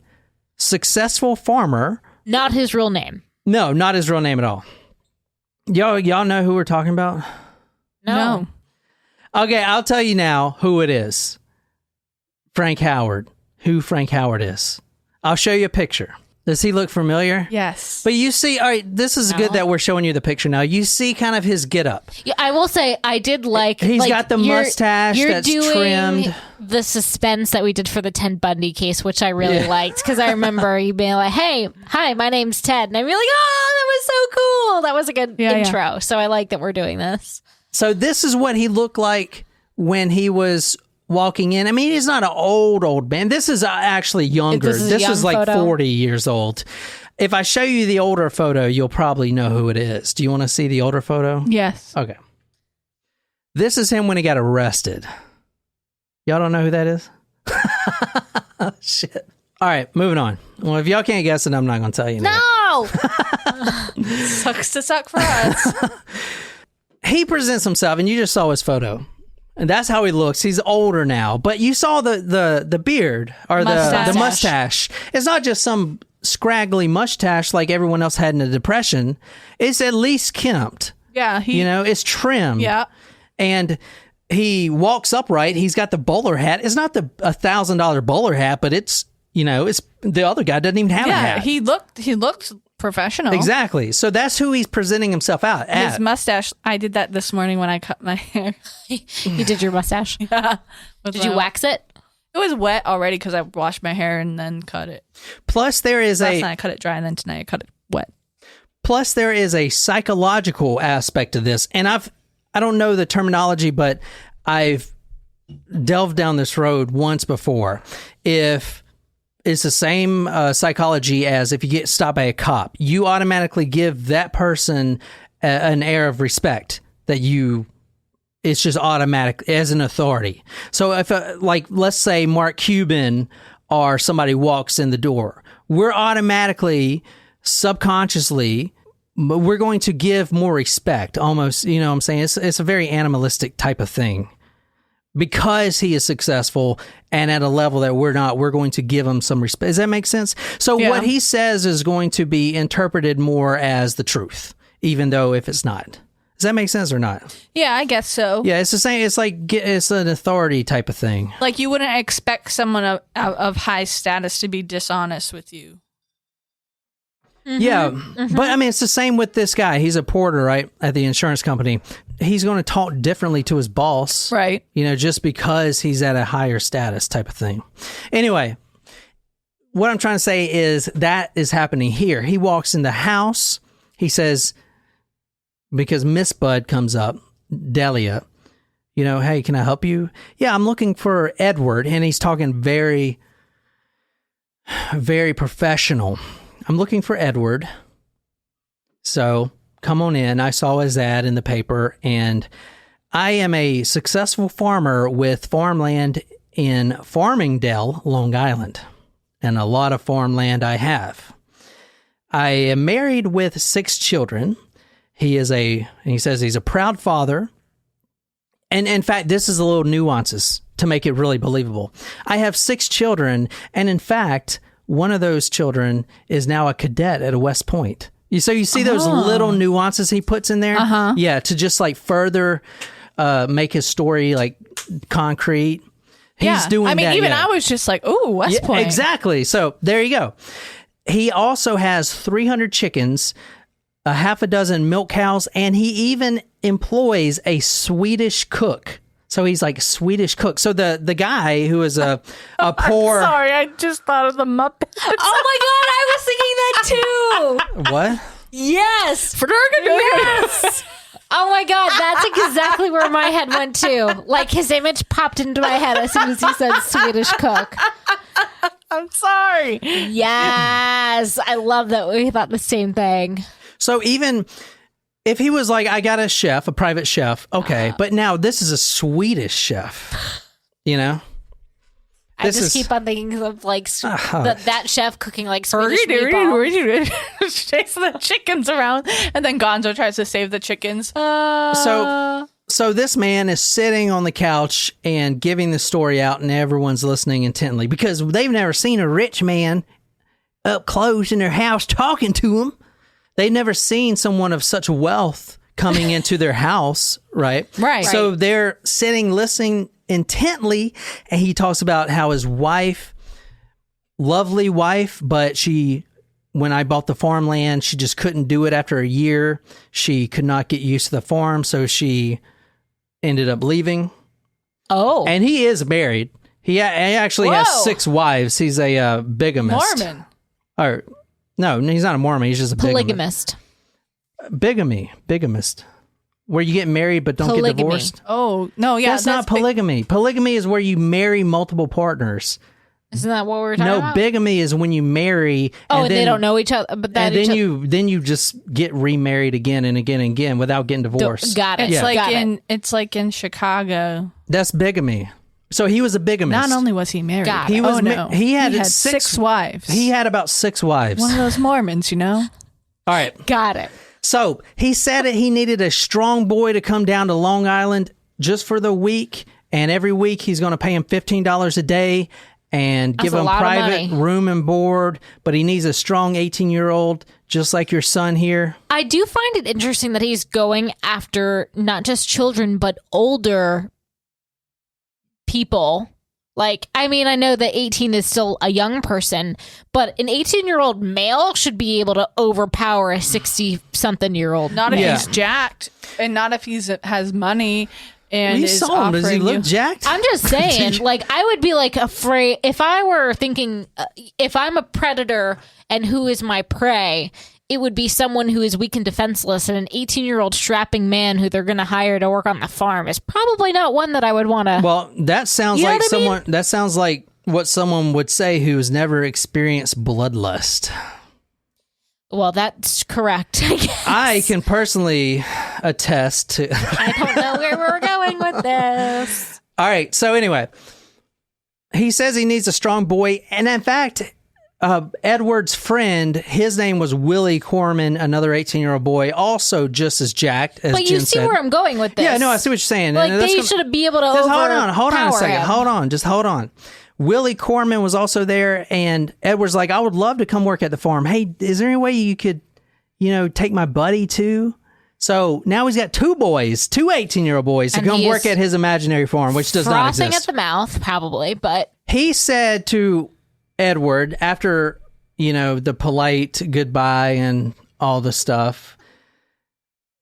successful farmer. Not his real name. No, not his real name at all. Y'all know who we're talking about? No. Okay, I'll tell you now who it is. Frank Howard. Who Frank Howard is. I'll show you a picture. Does he look familiar? Yes. But you see, all right, this is good that we're showing you the picture now. You see kind of his getup. Yeah, I will say I did like. He's got the mustache that's trimmed. The suspense that we did for the Ted Bundy case, which I really liked, because I remember you being like, "Hey, hi, my name's Ted," and I'd be like, "Oh, that was so cool! That was a good intro." So I like that we're doing this. So this is what he looked like when he was walking in. I mean, he's not an old man. This is actually younger. This is like photo. 40 years old. If I show you the older photo, you'll probably know who it is. Do you want to see the older photo? Yes. Okay. This is him when he got arrested. Y'all don't know who that is? Shit. All right, moving on. Well, if y'all can't guess it, I'm not going to tell you. No! Sucks to suck for us. He presents himself, and you just saw his photo. And that's how he looks. He's older now. But you saw the beard or the mustache. It's not just some scraggly mustache like everyone else had in the Depression. It's at least kempt. Yeah. It's trimmed. Yeah. And he walks upright. He's got the bowler hat. It's not the $1,000 bowler hat, but it's the other guy doesn't even have a hat. He looked professional. Exactly. So that's who he's presenting himself out as. His mustache. I did that this morning when I cut my hair. You did your mustache? Yeah. Did you wax it? It was wet already because I washed my hair and then cut it. Plus, last night I cut it dry, and then tonight I cut it wet. Plus, there is a psychological aspect to this, and I don't know the terminology, but I've delved down this road once before. If it's the same psychology as if you get stopped by a cop, you automatically give that person an air of respect that it's just automatic as an authority. So if let's say Mark Cuban or somebody walks in the door, we're automatically, subconsciously, we're going to give more respect almost, you know what I'm saying? It's a very animalistic type of thing. Because he is successful and at a level that we're not, we're going to give him some respect. Does that make sense? So what he says is going to be interpreted more as the truth, even though if it's not. Does that make sense or not? Yeah, I guess so. Yeah, it's the same. It's like it's an authority type of thing. Like you wouldn't expect someone of high status to be dishonest with you. Mm-hmm. Yeah, but I mean, it's the same with this guy. He's a porter, right, at the insurance company. He's going to talk differently to his boss, right? You know, just because he's at a higher status type of thing. Anyway, what I'm trying to say is that is happening here. He walks in the house. He says, because Miss Bud comes up, Delia, you know, hey, can I help you? Yeah, I'm looking for Edward, and he's talking very, very professional. I'm looking for Edward. So come on in. I saw his ad in the paper, and I am a successful farmer with farmland in Farmingdale, Long Island, and a lot of farmland I have. I am married with 6 children. He says he's a proud father. And in fact, this is a little nuances to make it really believable. I have 6 children, and in fact, one of those children is now a cadet at a West Point. So you see those little nuances he puts in there? Uh-huh. Yeah, to just like further make his story like concrete. He's doing that. I mean, even I was just like, ooh, West Point. Exactly. So there you go. He also has 300 chickens, a half a dozen milk cows, and he even employs a Swedish cook. So he's like Swedish cook. So the guy who is a poor. Sorry, I just thought of the Muppets. Oh my god, I was thinking that too. What? Yes. Yes. Oh my god, that's exactly where my head went to. Like his image popped into my head as soon as he said Swedish cook. I'm sorry. Yes. I love that we thought the same thing. So even if he was like, I got a chef, a private chef, okay, but now this is a Swedish chef, you know? I just keep on thinking of like that chef cooking like Swedish meatballs. Chasing the chickens around, and then Gonzo tries to save the chickens. So this man is sitting on the couch and giving the story out, and everyone's listening intently because they've never seen a rich man up close in their house talking to them. They've never seen someone of such wealth coming into their house, right? Right. So they're sitting, listening intently, and he talks about how his wife, lovely wife, but when I bought the farmland, she just couldn't do it after a year. She could not get used to the farm, so she ended up leaving. Oh. And he is married. He actually has 6 wives. He's a bigamist. Mormon. Or no, he's not a Mormon. He's just a Polygamist. Bigamist. Where you get married but don't get divorced. Oh, no, yeah. That's not polygamy. Polygamy is where you marry multiple partners. Isn't that what we're talking about? No, bigamy is when you marry. And they don't know each other. But then you just get remarried again and again and again without getting divorced. Got it. It's like in Chicago. That's bigamy. So he was a bigamist. Not only was he married, he had 6 wives. He had about 6 wives. One of those Mormons, you know? All right. Got it. So he said that he needed a strong boy to come down to Long Island just for the week. And every week he's going to pay him $15 a day and give him private room and board. But he needs a strong 18-year-old, just like your son here. I do find it interesting that he's going after not just children, but older people. Like, I mean, I know that 18 is still a young person, but an 18-year-old male should be able to overpower a 60-something-year-old. Not if he's jacked, and not if he has money. And you saw him. Does he look jacked? I'm just saying, like, I would be like afraid if I were thinking, if I'm a predator and who is my prey, it would be someone who is weak and defenseless, and an 18-year-old strapping man who they're going to hire to work on the farm is probably not one that I would want to. Well, that sounds like someone. That sounds like what someone would say who's never experienced bloodlust. Well, that's correct, I guess. I can personally attest to. I don't know where we're going with this. All right. So anyway, he says he needs a strong boy, and in fact, Edward's friend, his name was Willie Corman, another 18-year-old boy, also just as jacked as But you Jen see said. where I'm going with this. Yeah, no, I see what you're saying. Like, they should be able to hold on a second. him. Just hold on. Willie Corman was also there, and Edward's like, I would love to come work at the farm. Hey, is there any way you could, take my buddy too? So now he's got 2 boys, 2 18-year-old boys to come work at his imaginary farm, which does not exist. Frothing at the mouth, probably, but... He said to Edward, after, the polite goodbye and all the stuff,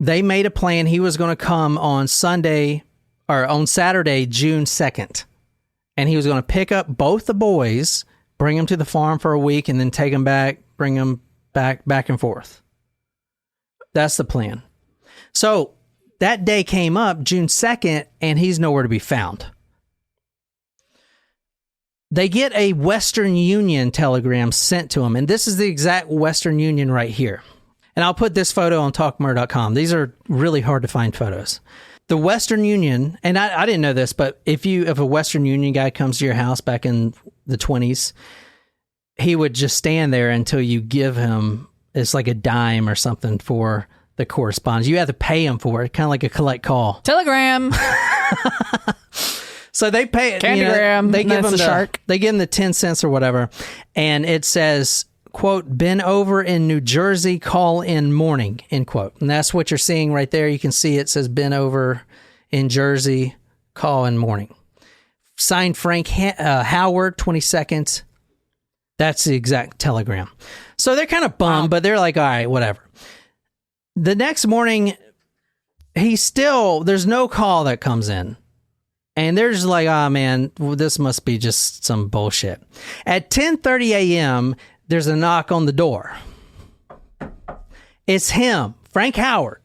they made a plan. He was going to come on Saturday, June 2nd. And he was going to pick up both the boys, bring them to the farm for a week, and then take them back, bring them back and forth. That's the plan. So that day came up, June 2nd, and he's nowhere to be found. They get a Western Union telegram sent to them, and this is the exact Western Union right here. And I'll put this photo on talkmurder.com. These are really hard to find photos. The Western Union, and I didn't know this, but if a Western Union guy comes to your house back in the 20s, he would just stand there until you give him, it's like a dime or something for the correspondence. You have to pay him for it, kind of like a collect call. Telegram. So they pay it. Candygram. They give him shark. They give him the 10 cents or whatever, and it says, quote, been over in New Jersey, call in morning, end quote. And that's what you're seeing right there. You can see it says been over in Jersey, call in morning. Signed Frank Howard, 22nd. That's the exact telegram. So they're kind of bummed, but they're like, all right, whatever. The next morning, there's no call that comes in. And they're just like, oh man, well, this must be just some bullshit. At 10:30 a.m., there's a knock on the door. It's him, Frank Howard,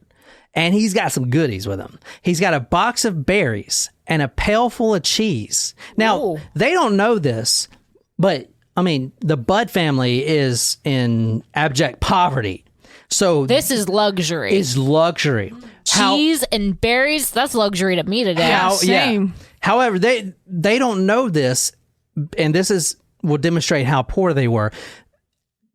and he's got some goodies with him. He's got a box of berries and a pail full of cheese. Now, Ooh. They don't know this, but I mean, the Budd family is in abject poverty. So This is luxury. is luxury. Cheese and berries, that's luxury to me today. Same. However, they don't know this, and will demonstrate how poor they were.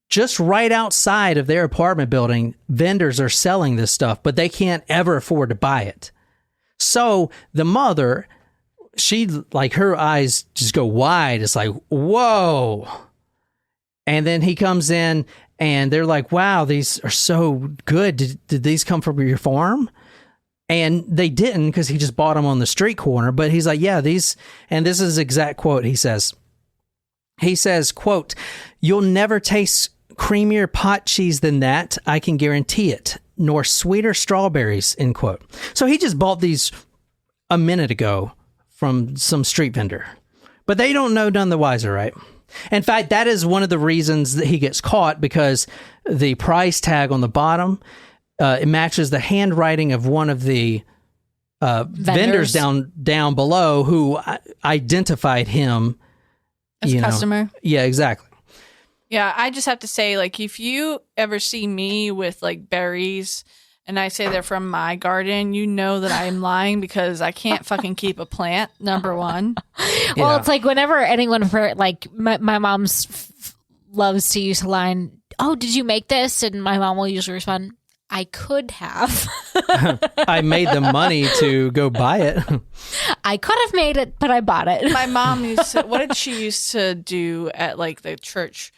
Just right outside of their apartment building, vendors are selling this stuff, but they can't ever afford to buy it. So the mother, her eyes just go wide. It's like, whoa. And then he comes in and they're like, wow, these are so good. Did these come from your farm? And they didn't, because he just bought them on the street corner. But he's like, yeah, these, and this is exact quote. He says, quote, "You'll never taste creamier pot cheese than that. I can guarantee it. Nor sweeter strawberries," end quote. So he just bought these a minute ago from some street vendor. But they don't know none the wiser, right? In fact, that is one of the reasons that he gets caught, because the price tag on the bottom, it matches the handwriting of one of the vendors down below who identified him As a customer. Yeah, exactly. Yeah, I just have to say, like, if you ever see me with, like, berries and I say they're from my garden, you know that I'm lying, because I can't fucking keep a plant, number one. Well, it's like whenever anyone, my mom loves to use the line, "Oh, did you make this?" And my mom will usually respond, "I could have." I made the money to go buy it. I could have made it, but I bought it. My mom what did she used to do at, like, the church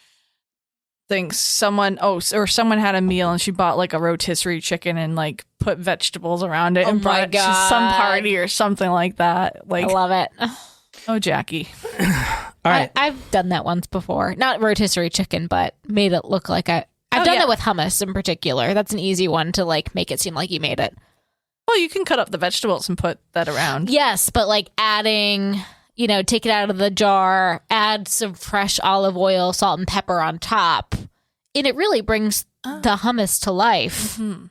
things? Someone had a meal and she bought, like, a rotisserie chicken and, like, put vegetables around it and brought it to some party or something like that. Like, I love it. Oh, Jackie. All right. I've done that once before. Not rotisserie chicken, but made it look like I've done that with hummus in particular. That's an easy one to, like, make it seem like you made it. Well, you can cut up the vegetables and put that around. Yes, but, like, adding, take it out of the jar, add some fresh olive oil, salt, and pepper on top, and it really brings the hummus to life. Mm-hmm.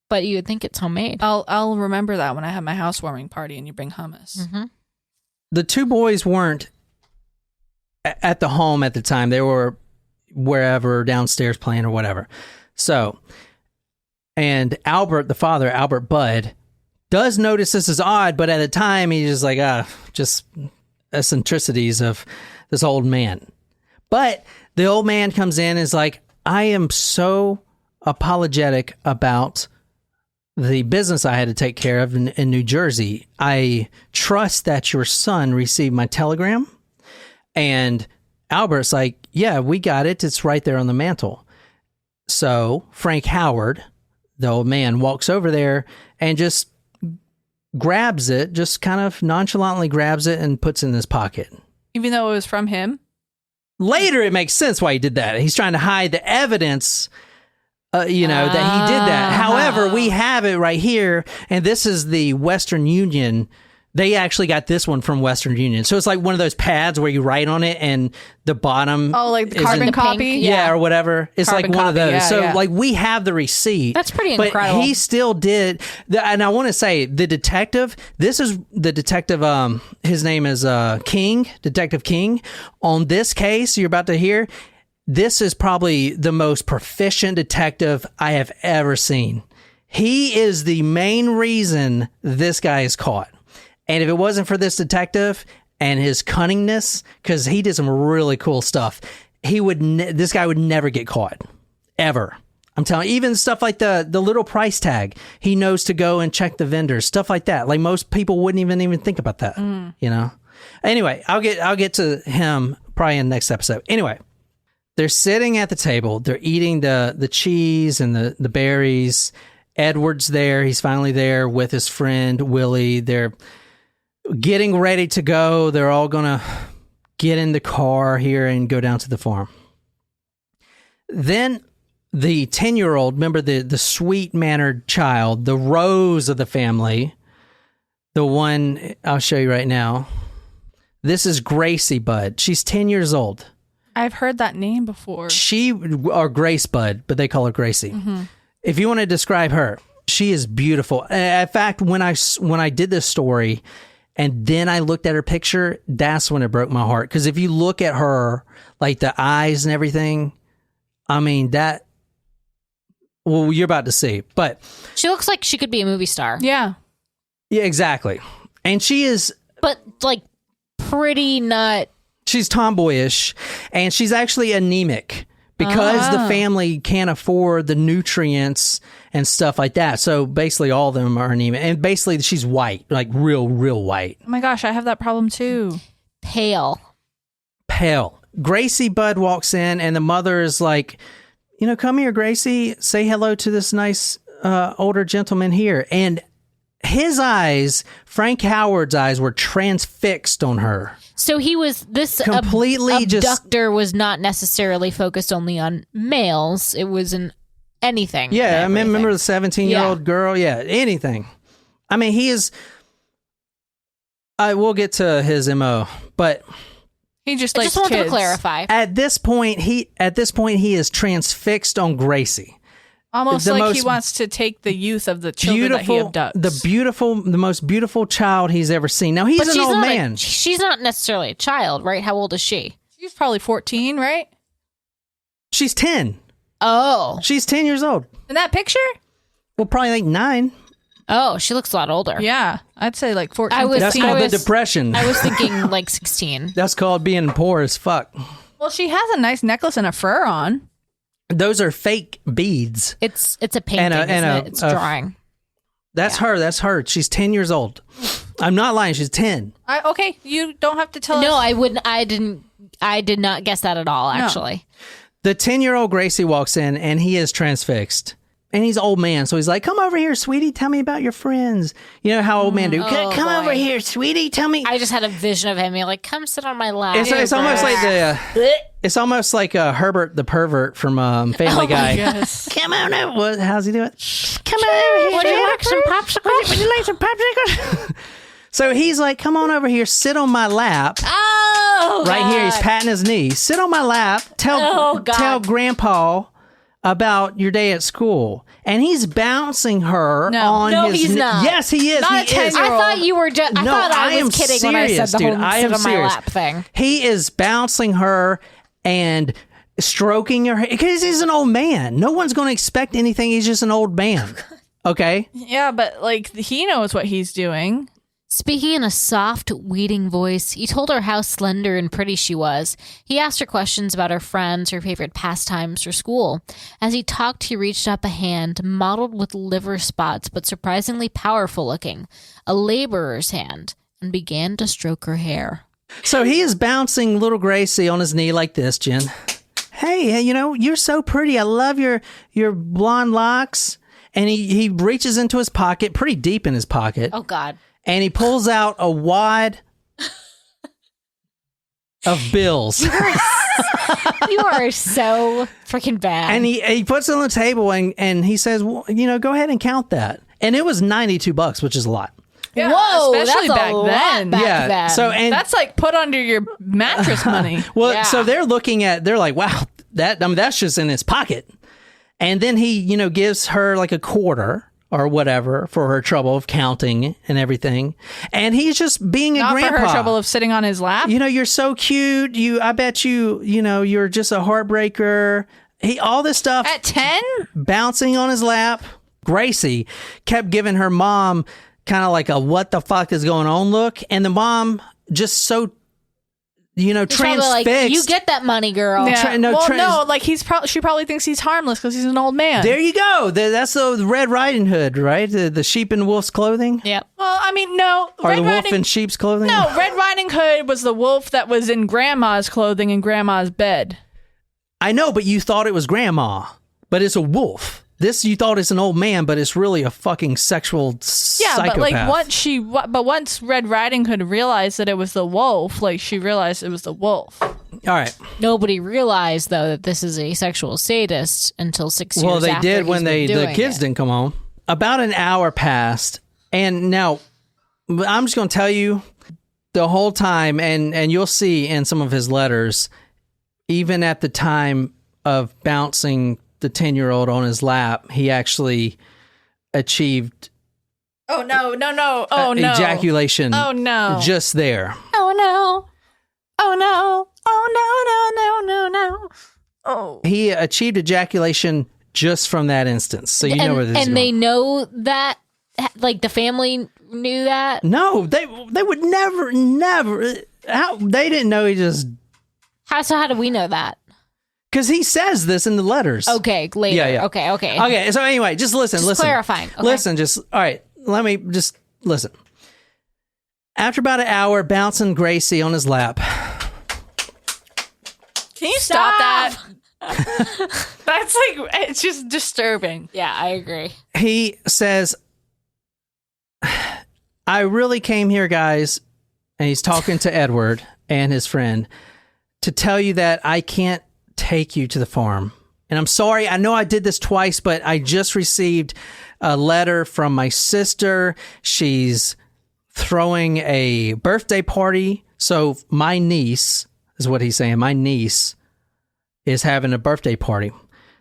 But you would think it's homemade. I'll remember that when I have my housewarming party and you bring hummus. Mm-hmm. The two boys weren't at the home at the time. They were wherever, downstairs playing or whatever. So, and Albert, the father, Albert Budd, does notice this is odd, but at the time he's just like, just eccentricities of this old man. But the old man comes in and is like, I am so apologetic about the business I had to take care of in New Jersey. I trust that your son received my telegram. And Albert's like, yeah, we got it. It's right there on the mantle. So Frank Howard, the old man, walks over there and just grabs it, just kind of nonchalantly grabs it and puts it in his pocket. Even though it was from him? Later, it makes sense why he did that. He's trying to hide the evidence, that he did that. However, we have it right here, and this is the Western Union. They actually got this one from Western Union. So it's like one of those pads where you write on it and the bottom. Oh, like the carbon copy? Yeah, or whatever. It's Carbon like one of copy, those. yeah, So yeah. like we have the receipt. That's pretty incredible. But he still did. And I want to say the detective, this is the detective, his name is King, Detective King. On this case you're about to hear, this is probably the most proficient detective I have ever seen. He is the main reason this guy is caught. And if it wasn't for this detective and his cunningness, because he did some really cool stuff, this guy would never get caught, ever. I'm telling you, even stuff like the little price tag, he knows to go and check the vendors, stuff like that. Like most people wouldn't even think about that, Anyway, I'll get to him probably in the next episode. Anyway, they're sitting at the table. They're eating the cheese and the berries. Edward's there. He's finally there with his friend Willie. They're getting ready to go. They're all going to get in the car here and go down to the farm. Then the 10-year-old, remember the sweet-mannered child, the rose of the family, The one I'll show you right now. This is Gracie Bud. She's 10 years old. I've heard that name before. Or Grace Bud, but they call her Gracie. Mm-hmm. If you want to describe her, she is beautiful. In fact, when I did this story and then I looked at her picture, that's when it broke my heart. Because if you look at her, like the eyes and everything, I mean, you're about to see. But She looks like she could be a movie star. Yeah. Yeah, exactly. And she is... But, like, pretty not... She's tomboyish, and she's actually anemic because the family can't afford the nutrients and stuff like that. So basically all of them are anemic. And basically she's white, like real white. Oh my gosh, I have that problem too. Pale. Gracie Bud walks in, and the mother is like, come here, Gracie. Say hello to this nice older gentleman here. And his eyes, Frank Howard's eyes, were transfixed on her. So he was completely abductor was not necessarily focused only on males. It was in anything. Yeah, I remember the 17-year-old girl. Yeah, anything. I mean, he is. I will get to his MO, but he just likes I just wanted kids. to clarify. At this point, he is transfixed on Gracie. Almost like he wants to take the youth of the children that he abducts. The most beautiful child he's ever seen. Now, he's an old man. She's not necessarily a child, right? How old is she? She's probably 14, right? She's 10. Oh. She's 10 years old. In that picture? Well, probably like 9. Oh, she looks a lot older. Yeah, I'd say like 14, That's called the depression. I was thinking like 16. That's called being poor as fuck. Well, she has a nice necklace and a fur on. Those are fake beads. It's a painting, it's drawing. That's her. That's her. She's 10 years old. I'm not lying. She's 10. Okay, you don't have to tell us. No, I wouldn't. I did not guess that at all, actually. No. The 10-year-old Gracie walks in, and he is transfixed. And he's an old man, so he's like, come over here, sweetie, tell me about your friends. You know how old men do. Come over here, sweetie, tell me. I just had a vision of him being like, come sit on my lap. It's almost like it's almost like Herbert the pervert from Family Guy. Yes. Come on over. How's he do it? Come on over here. Would you like some popsicles? Would you like some popsicles? So he's like, come on over here, sit on my lap. Oh, right God. here, he's patting his knee. Sit on my lap. Tell Grandpa about your day at school, and he's bouncing her on his he's not. Yes, he is. Not he a is. 10-year-old. I thought you were just. I thought I was kidding when I said the whole sit on my lap thing. He is bouncing her and stroking her because he's an old man. No one's going to expect anything. He's just an old man. Okay. Yeah, but like he knows what he's doing. Speaking in a soft, weeding voice, he told her how slender and pretty she was. He asked her questions about her friends, her favorite pastimes, her school. As he talked, he reached up a hand, mottled with liver spots but surprisingly powerful looking, a laborer's hand, and began to stroke her hair. So he is bouncing little Gracie on his knee like this, Jen. Hey, you're so pretty. I love your blonde locks. And he reaches into his pocket, pretty deep in his pocket. Oh, God. And he pulls out a wad of bills. You are so freaking bad. And he puts it on the table and he says, well, go ahead and count that. And it was $92, which is a lot. Yeah, whoa, especially that's back a lot then. back then. So that's like put under your mattress money. Well, Yeah. so they're like, wow, that's just in his pocket. And then he, gives her like a quarter or whatever for her trouble of counting and everything. And he's just being Not a grandpa. for her trouble of sitting on his lap. You're so cute. I bet you're just a heartbreaker. All this stuff. At 10? Bouncing on his lap. Gracie kept giving her mom kind of like a what the fuck is going on look. And the mom just so, transfixed. Like, you get that money, girl. Yeah. Like she probably thinks he's harmless because he's an old man. There you go. That's the Red Riding Hood, right? The sheep in wolf's clothing? Yep. Well, I mean, no. Or the wolf in sheep's clothing? No, Red Riding Hood was the wolf that was in Grandma's clothing in Grandma's bed. I know, but you thought it was Grandma. But it's a wolf. This you thought it's an old man, but it's really a fucking sexual psychopath. But like once Red Riding Hood realized that it was the wolf, like she realized it was the wolf. All right. Nobody realized though that this is a sexual sadist until 6 years. Well, they after did when the kids didn't come home. About an hour passed, and now I'm just going to tell you the whole time, and you'll see in some of his letters, even at the time of bouncing the 10-year-old on his lap, he actually achieved ejaculation. Oh no. Just there. Oh no. Oh no. Oh no, no, no, no, no. Oh. He achieved ejaculation just from that instance. So you know where this is And going. they know that, like the family knew that? No, they would never. How they didn't know he just. How do we know that? Because he says this in the letters. Okay, later. Yeah. Okay. Okay, so anyway, just listen. Clarifying. Okay. Listen, all right, let me just listen. After about an hour bouncing Gracie on his lap. Can you stop that? That's it's just disturbing. Yeah, I agree. He says, I really came here, guys, and he's talking to Edward and his friend, to tell you that I can't take you to the farm. And I'm sorry, I know I did this twice, but I just received a letter from my sister. She's throwing a birthday party. So my niece, is what he's saying, my niece is having a birthday party.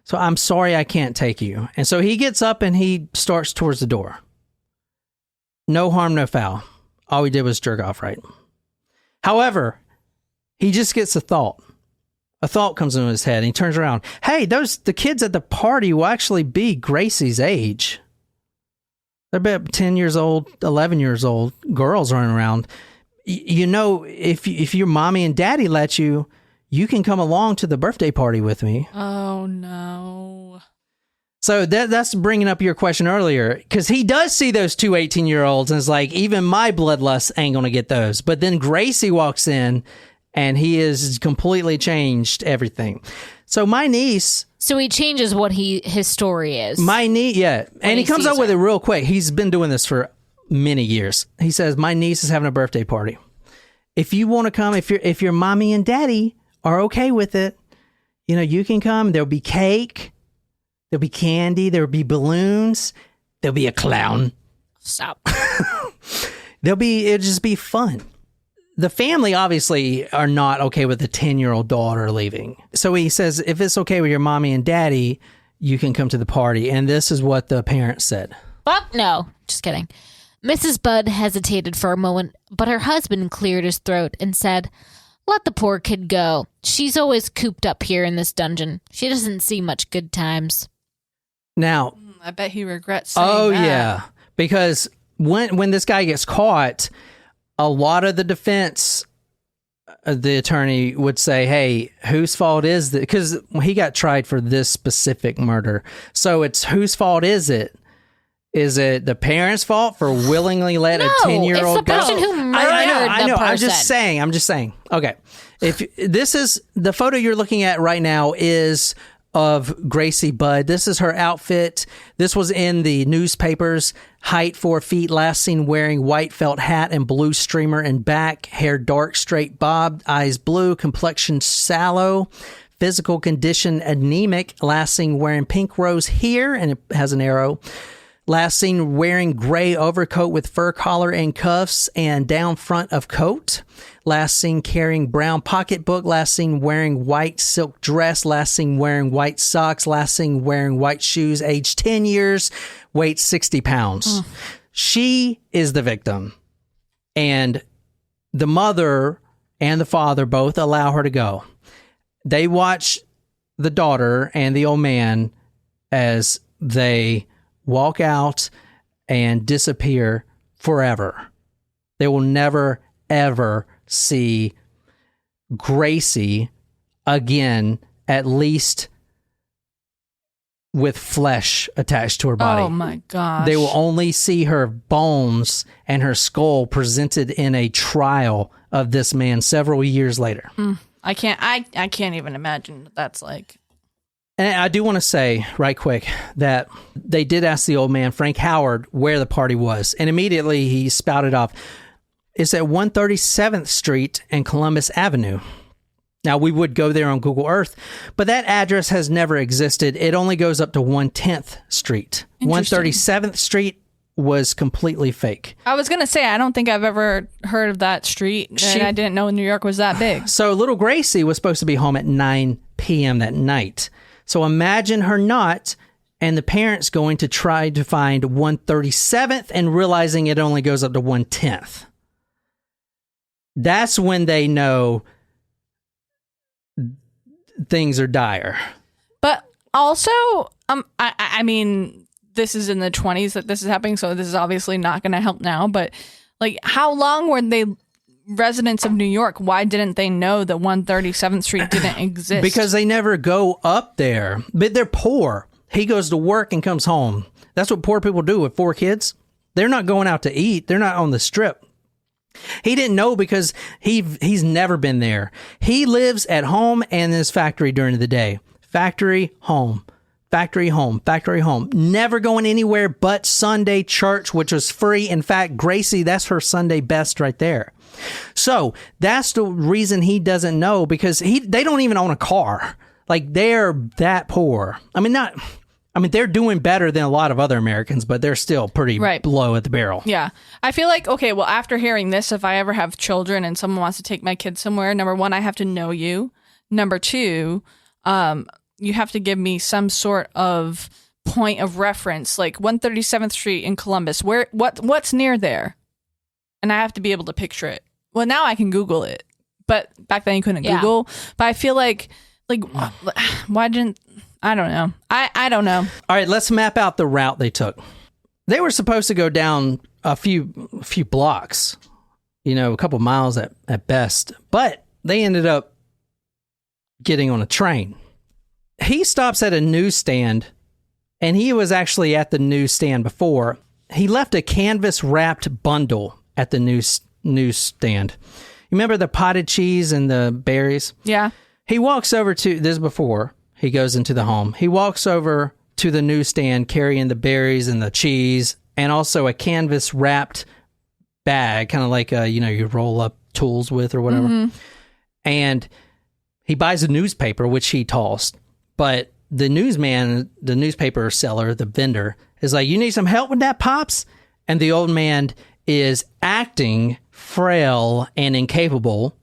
So I'm sorry I can't take you. And so he gets up and he starts towards the door. No harm, no foul. All he did was jerk off, right? However, he just gets a thought. A thought comes into his head and he turns around. Hey, the kids at the party will actually be Gracie's age. They're about 10 years old, 11 years old, girls running around. You know, if your mommy and daddy let you, you can come along to the birthday party with me. Oh, no. So that's bringing up your question earlier, because he does see those two 18-year-olds and is like, even my bloodlust ain't going to get those. But then Gracie walks in and he has completely changed everything. So my niece... So he changes what his story is. My niece, yeah. And he comes up with it real quick. He's been doing this for many years. He says, my niece is having a birthday party. If you want to come, if your mommy and daddy are okay with it, you know, you can come. There'll be cake. There'll be candy. There'll be balloons. There'll be a clown. Stop. It'll just be fun. The family obviously are not okay with the 10-year-old daughter leaving. So he says, if it's okay with your mommy and daddy, you can come to the party. And this is what the parents said. Fuck no. Just kidding. Mrs. Budd hesitated for a moment, but her husband cleared his throat and said, let the poor kid go. She's always cooped up here in this dungeon. She doesn't see much good times. Now, I bet he regrets saying that. Yeah. Because when this guy gets caught, a lot of the defense, the attorney would say, hey, whose fault is it? Because he got tried for this specific murder. So it's whose fault is it? Is it the parents' fault for willingly let a 10-year-old go? It's the person who murdered I know. the person. I'm just saying. Okay. If this is the photo you're looking at right now is of Gracie Budd. This is her outfit. This was in the newspapers. Height 4 feet, last seen wearing white felt hat and blue streamer and back, hair dark, straight bobbed, eyes blue, complexion sallow, physical condition anemic, last seen wearing pink rose here, and it has an arrow. Last seen wearing gray overcoat with fur collar and cuffs and down front of coat. Last seen carrying brown pocketbook. Last seen wearing white silk dress. Last seen wearing white socks. Last seen wearing white shoes. Age 10 years. Weight 60 pounds. She is the victim. And the mother and the father both allow her to go. They watch the daughter and the old man as they walk out and disappear forever. They will never, ever see Gracie again, at least with flesh attached to her body. Oh my gosh. They will only see her bones and her skull presented in a trial of this man several years later. I can't even imagine what that's like. And I do want to say right quick that they did ask the old man, Frank Howard, where the party was. And immediately he spouted off, it's at 137th Street and Columbus Avenue. Now, we would go there on Google Earth, but that address has never existed. It only goes up to 110th Street. 137th Street was completely fake. I was going to say, I don't think I've ever heard of that street, and I didn't know New York was that big. So little Gracie was supposed to be home at 9 p.m. that night. So imagine her not, and the parents going to try to find 137th and realizing it only goes up to 110th. That's when they know things are dire. But also, I mean, this is in the 20s that this is happening, so this is obviously not going to help now. But like, how long were they residents of New York? Why didn't they know that 137th Street didn't exist? Because they never go up there. But they're poor. He goes to work and comes home. That's what poor people do with 4 kids. They're not going out to eat. They're not on the strip. He didn't know because he's never been there. He lives at home and in his factory during the day. Factory, home. Factory, home. Factory, home. Never going anywhere but Sunday church, which was free. In fact, Gracie, that's her Sunday best right there. So that's the reason he doesn't know, because they don't even own a car. Like, they're that poor. I mean, they're doing better than a lot of other Americans, but they're still pretty low at the barrel. Yeah. I feel like, okay, well, after hearing this, if I ever have children and someone wants to take my kids somewhere, number one, I have to know you. Number two, you have to give me some sort of point of reference, like 137th Street in Columbus. What's near there? And I have to be able to picture it. Well, now I can Google it, but back then you couldn't Google. But I feel like why didn't... I don't know. I don't know. All right, let's map out the route they took. They were supposed to go down a few blocks, a couple miles at best, but they ended up getting on a train. He stops at a newsstand, and he was actually at the newsstand before. He left a canvas-wrapped bundle at the newsstand. You remember the potted cheese and the berries? Yeah. He walks over to this before he goes into the home. He walks over to the newsstand carrying the berries and the cheese and also a canvas wrapped bag, kind of like you roll up tools with or whatever. Mm-hmm. And he buys a newspaper, which he tossed. But the newspaper seller, the vendor, is like, "You need some help with that, Pops?" And the old man is acting frail and incapable,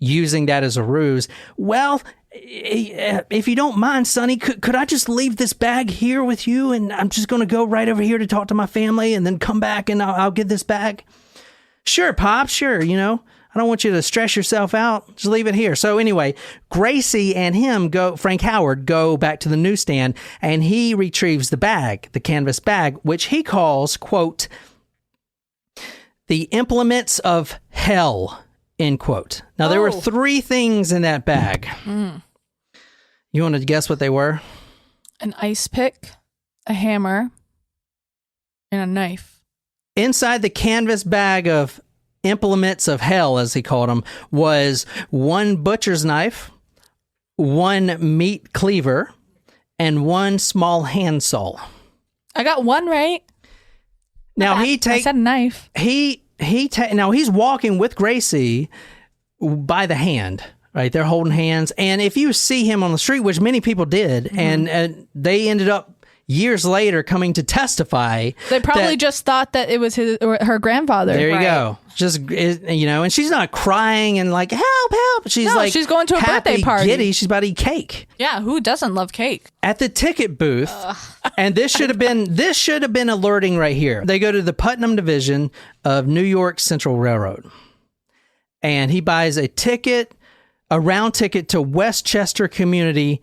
using that as a ruse. "Well, if you don't mind, Sonny, could I just leave this bag here with you, and I'm just going to go right over here to talk to my family and then come back and I'll get this bag?" "Sure, Pop, sure, I don't want you to stress yourself out. Just leave it here." So anyway, Gracie and him Frank Howard go back to the newsstand, and he retrieves the bag, the canvas bag, which he calls, quote, "the implements of hell," end quote. Now, there were 3 things in that bag. Mm. You want to guess what they were? An ice pick, a hammer, and a knife. Inside the canvas bag of implements of hell, as he called them, was 1 butcher's knife, 1 meat cleaver, and 1 small handsaw. I got 1 right. Now I said knife. Now he's walking with Gracie by the hand, right? They're holding hands. And if you see him on the street, which many people did, mm-hmm. and they ended up years later coming to testify. They probably just thought that it was his or her grandfather. There you go. Just, and she's not crying and like, "Help, help." She's going to a birthday party. Giddy. She's about to eat cake. Yeah, who doesn't love cake? At the ticket booth, and this should have been alerting right here. They go to the Putnam Division of New York Central Railroad, and he buys a round ticket to Westchester Community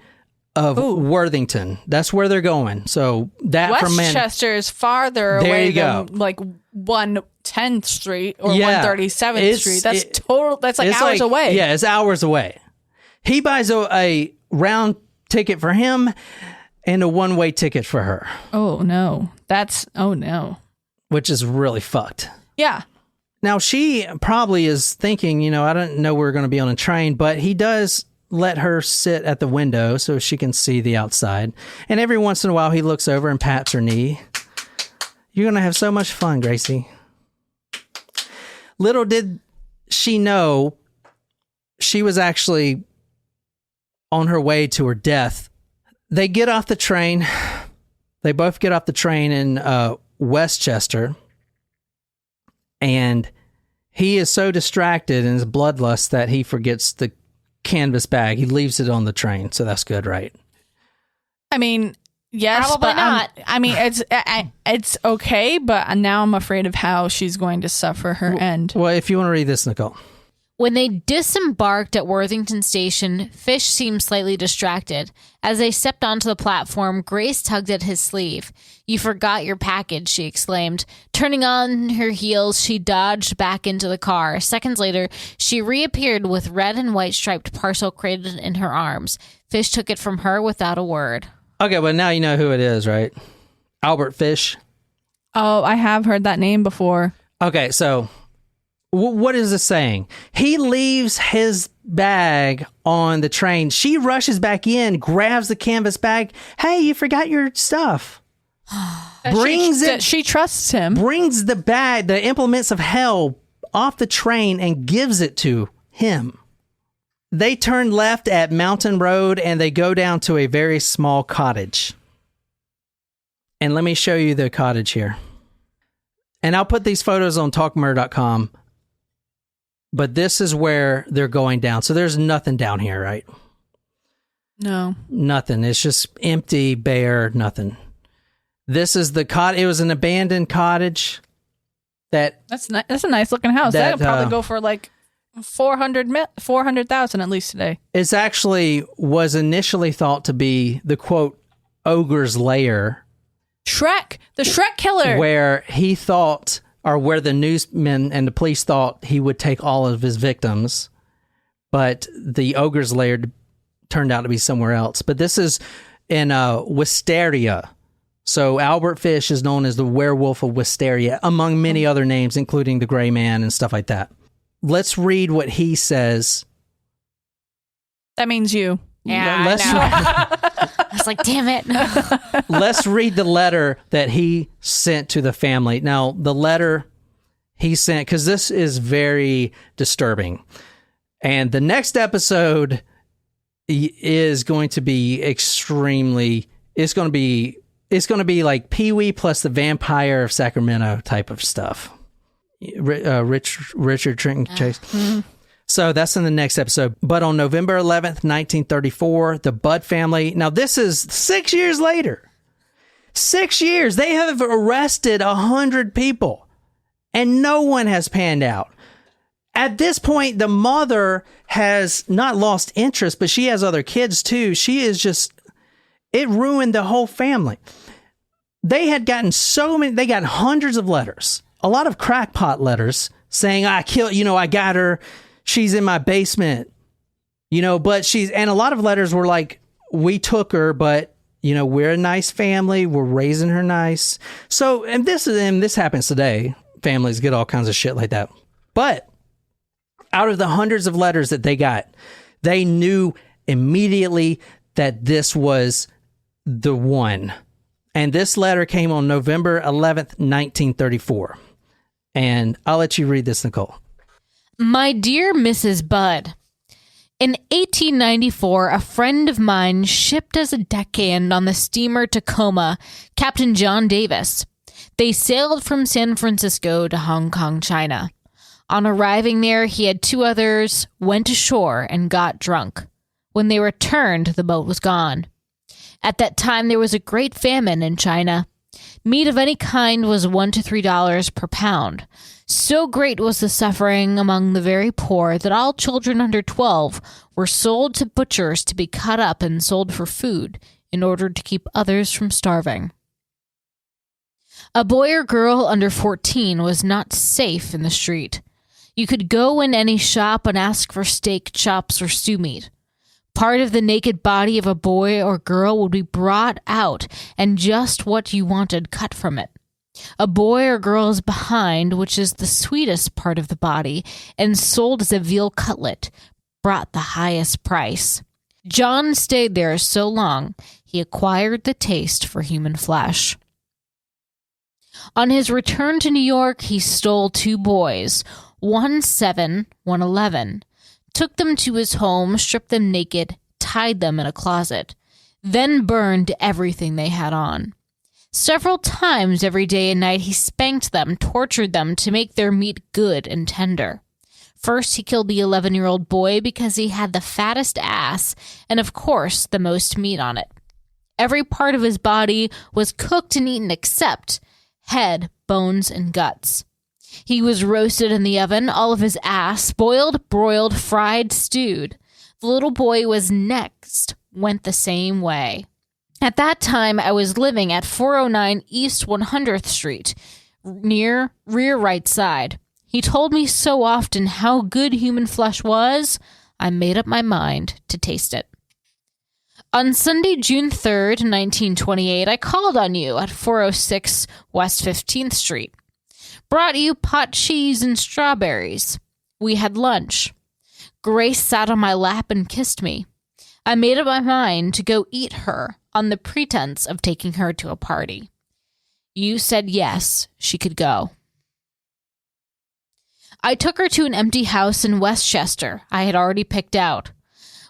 of Worthington. That's where they're going. So that Westchester is farther away than like 110th Street or 137th Street. That's like hours away. Yeah, it's hours away. He buys a round ticket for him and a one-way ticket for her. Oh no. Which is really fucked. Yeah. Now she probably is thinking, I don't know we're going to be on a train, but he does let her sit at the window so she can see the outside. And every once in a while, he looks over and pats her knee. "You're going to have so much fun, Gracie." Little did she know she was actually on her way to her death. They get off the train. They both get off the train in Westchester, and he is so distracted in his bloodlust that he forgets the canvas bag. He leaves it on the train, so that's good, right? I mean, yes, Probably but not. I mean, it's okay, but now I'm afraid of how she's going to suffer her end. Well, if you want to read this, Nicole. When they disembarked at Worthington Station, Fish seemed slightly distracted. As they stepped onto the platform, Grace tugged at his sleeve. "You forgot your package," she exclaimed. Turning on her heels, she dodged back into the car. Seconds later, she reappeared with red and white striped parcel cradled in her arms. Fish took it from her without a word. Okay, well, now you know who it is, right? Albert Fish. Oh, I have heard that name before. Okay, so what is this saying? He leaves his bag on the train. She rushes back in, grabs the canvas bag. "Hey, you forgot your stuff." She trusts him. Brings the bag, the implements of hell, off the train and gives it to him. They turn left at Mountain Road and they go down to a very small cottage. And let me show you the cottage here. And I'll put these photos on talkmurder.com. But this is where they're going down. So there's nothing down here, right? No. Nothing. It's just empty, bare, nothing. This is the cottage. It was an abandoned cottage. That's a nice looking house. That would probably go for like 400,000 at least today. It's actually was initially thought to be the quote ogre's lair. Shrek, the Shrek killer. Where he thought, or where the newsmen and the police thought he would take all of his victims, but the ogre's lair turned out to be somewhere else. But this is in Wisteria. So Albert Fish is known as the werewolf of Wisteria, among many other names, including the Gray Man and stuff like that. Let's read what he says. That means you. Yeah, I was like, damn it. Let's read the letter that he sent to the family. Now, the letter he sent, because this is very disturbing. And the next episode is going to be extremely, it's going to be like Pee-wee plus the Vampire of Sacramento type of stuff. Richard Trenton Chase. Mm-hmm. So that's in the next episode. But on November 11th, 1934, the Budd family, now this is 6 years later. 6 years. They have arrested 100 people and no one has panned out. At this point, the mother has not lost interest, but she has other kids too. She is just, it ruined the whole family. They had gotten so many, they got hundreds of letters, a lot of crackpot letters saying, I got her. She's in my basement, but and a lot of letters were like, we took her, but we're a nice family. We're raising her nice. So, and this happens today. Families get all kinds of shit like that. But out of the hundreds of letters that they got, they knew immediately that this was the one. And this letter came on November 11th, 1934. And I'll let you read this, Nicole. My dear Mrs. Budd, in 1894, a friend of mine shipped as a deckhand on the steamer Tacoma, Captain John Davis. They sailed from San Francisco to Hong Kong, China. On arriving there, he had two others, went ashore, and got drunk. When they returned, the boat was gone. At that time, there was a great famine in China. Meat of any kind was $1 to $3 per pound. So great was the suffering among the very poor that all children under 12 were sold to butchers to be cut up and sold for food in order to keep others from starving. A boy or girl under 14 was not safe in the street. You could go in any shop and ask for steak, chops, or stew meat. Part of the naked body of a boy or girl would be brought out and just what you wanted cut from it. A boy or girl's behind, which is the sweetest part of the body, and sold as a veal cutlet, brought the highest price. John stayed there so long, he acquired the taste for human flesh. On his return to New York, he stole two boys, one 7, one 11, took them to his home, stripped them naked, tied them in a closet, then burned everything they had on. Several times every day and night, he spanked them, tortured them to make their meat good and tender. First, he killed the 11-year-old boy because he had the fattest ass and, of course, the most meat on it. Every part of his body was cooked and eaten except head, bones, and guts. He was roasted in the oven, all of his ass, boiled, broiled, fried, stewed. The little boy was next, went the same way. At that time, I was living at 409 East 100th Street, near rear right side. He told me so often how good human flesh was, I made up my mind to taste it. On Sunday, June 3rd, 1928, I called on you at 406 West 15th Street. Brought you pot cheese and strawberries. We had lunch. Grace sat on my lap and kissed me. I made up my mind to go eat her on the pretense of taking her to a party. You said yes, she could go. I took her to an empty house in Westchester I had already picked out.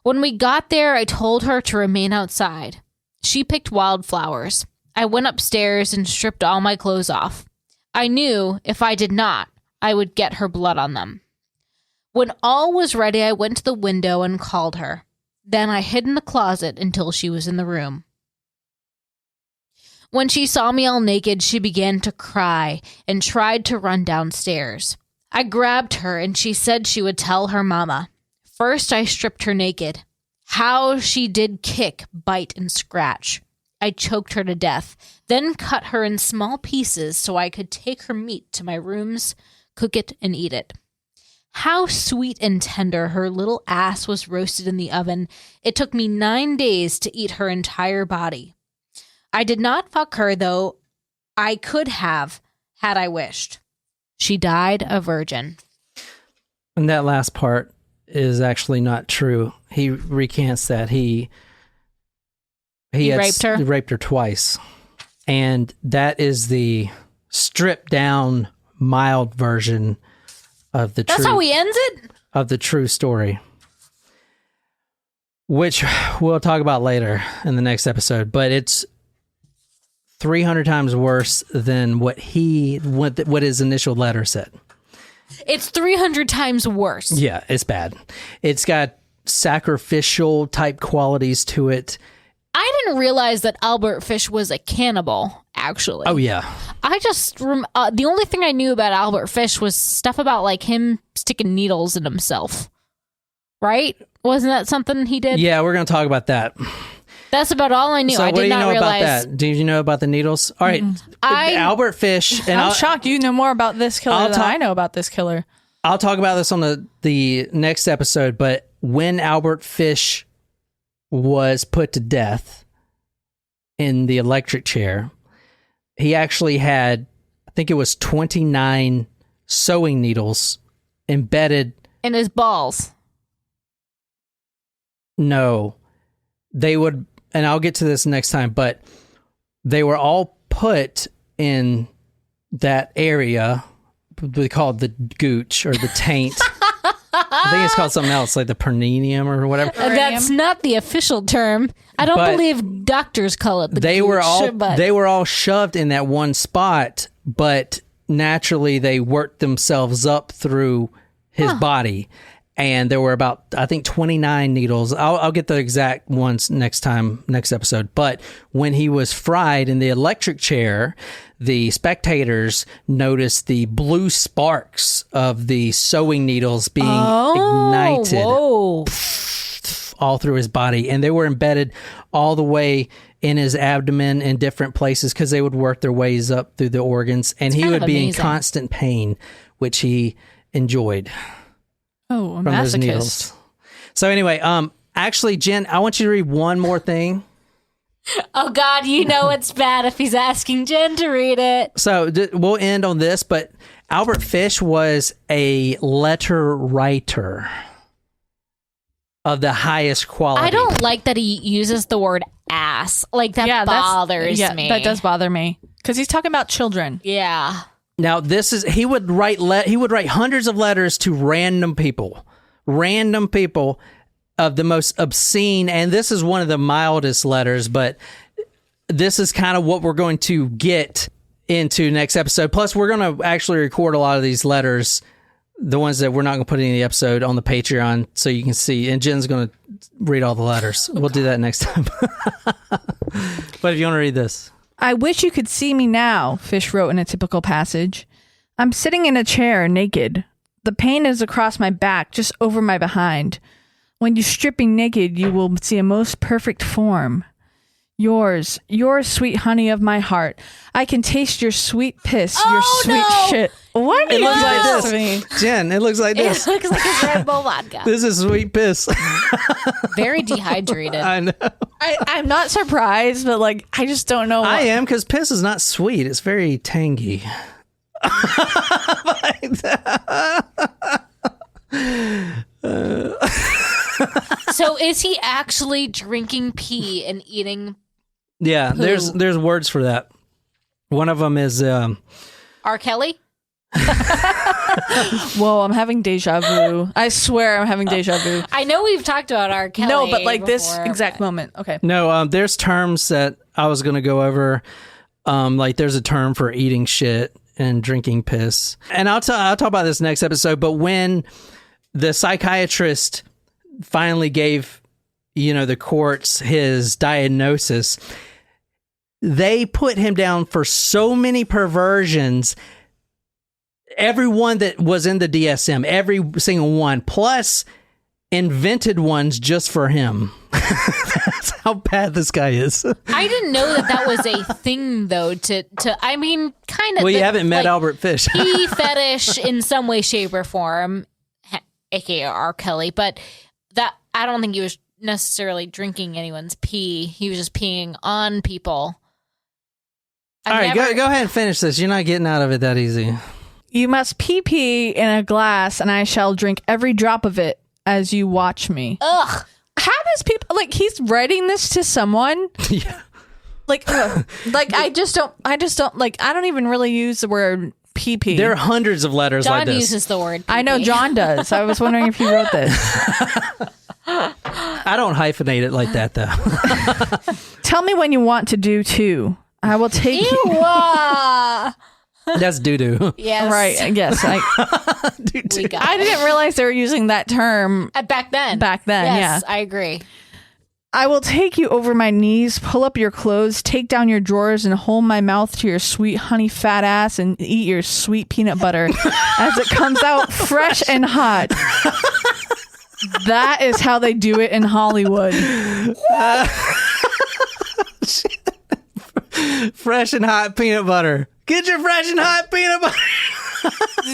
When we got there, I told her to remain outside. She picked wildflowers. I went upstairs and stripped all my clothes off. I knew if I did not, I would get her blood on them. When all was ready, I went to the window and called her. Then I hid in the closet until she was in the room. When she saw me all naked, she began to cry and tried to run downstairs. I grabbed her and she said she would tell her mama. First, I stripped her naked. How she did kick, bite, and scratch. I choked her to death, then cut her in small pieces so I could take her meat to my rooms, cook it, and eat it. How sweet and tender her little ass was roasted in the oven. It took me 9 days to eat her entire body. I did not fuck her, though I could have, had I wished. She died a virgin. And that last part is actually not true. He recants that. He raped her twice. And that is the stripped down, mild version of the That's how he ends it? Of the true story. Which we'll talk about later in the next episode. But it's 300 times worse than what his initial letter said. It's 300 times worse. Yeah, it's bad. It's got sacrificial type qualities to it. I didn't realize that Albert Fish was a cannibal, actually. Oh, yeah. I just, the only thing I knew about Albert Fish was stuff about, like, him sticking needles in himself. Right? Wasn't that something he did? Yeah, we're going to talk about that. That's about all I knew. So I did not realize. About that? Did you know about the needles? All right. Albert Fish. And I'm shocked you know more about this killer than I know about this killer. I'll talk about this on the next episode, but when Albert Fish was put to death in the electric chair, he actually had, I think it was 29 sewing needles embedded in his balls. No, they would, and I'll get to this next time, but they were all put in that area. We call it the gooch or the taint. I think it's called something else, like the perineum or whatever. That's not the official term. I don't believe doctors call it the they gooch. They were all shoved in that one spot, but naturally they worked themselves up through his body. And there were about, I think, 29 needles. I'll get the exact ones next episode. But when he was fried in the electric chair, the spectators noticed the blue sparks of the sewing needles being ignited all through his body. And they were embedded all the way in his abdomen in different places because they would work their ways up through the organs. And he would be in constant pain, which he enjoyed. Oh, a from those masochist. needles. So anyway, actually, Jen, I want you to read one more thing. Oh God, you know it's bad if he's asking Jen to read it. So we'll end on this, but Albert Fish was a letter writer of the highest quality. I don't like that he uses the word ass. Like that bothers me. That does bother me because he's talking about children. Yeah. Now, he would write hundreds of letters to random people of the most obscene, and this is one of the mildest letters, but this is kind of what we're going to get into next episode. Plus, we're going to actually record a lot of these letters, the ones that we're not going to put in the episode, on the Patreon, so you can see. And Jen's going to read all the letters. We'll do that next time. But if you want to read this. I wish you could see me now, Fish wrote in a typical passage. I'm sitting in a chair, naked. The pain is across my back, just over my behind. When you strip me naked, you will see a most perfect form. Yours, sweet honey of my heart. I can taste your sweet piss, your sweet shit. What? It looks like this. Jen, it looks like this. It looks like a Red Bull vodka. This is sweet piss. Very dehydrated. I know. I'm not surprised, but like, I just don't know. I am, because piss is not sweet. It's very tangy. So is he actually drinking pee and eating Yeah, poo? there's words for that. One of them is R. Kelly? Whoa, I'm having deja vu. I swear I'm having deja vu. I know we've talked about R. Kelly. No, but like this before, exact but- moment. Okay. no. There's terms that I was going to go over. Like there's a term for eating shit and drinking piss, and I'll talk about this next episode. But when the psychiatrist finally gave, the courts his diagnosis, they put him down for so many perversions. Everyone that was in the DSM, every single one, plus invented ones just for him. That's how bad this guy is. I didn't know that was a thing, though. I mean, kind of. Well, you haven't met Albert Fish. Pee fetish in some way, shape, or form, aka R. Kelly. But that I don't think he was necessarily drinking anyone's pee. He was just peeing on people. All right, go ahead and finish this. You're not getting out of it that easy. You must pee in a glass, and I shall drink every drop of it as you watch me. Ugh. How does people he's writing this to someone? Yeah. I just don't I don't even really use the word pee. There are hundreds of letters John like this. uses the word pee. I know John does. I was wondering if he wrote this. I don't hyphenate it like that, though. Tell me when you want to do too. I will take you. That's doo-doo. Yes. Right. Yes. We got I it. didn't realize they were using that term Back then. Yeah. Yes, I agree. I will take you over my knees, pull up your clothes, take down your drawers, and hold my mouth to your sweet honey fat ass and eat your sweet peanut butter as it comes out fresh and hot. That is how they do it in Hollywood. Fresh and hot peanut butter. Get your fresh and hot peanut butter.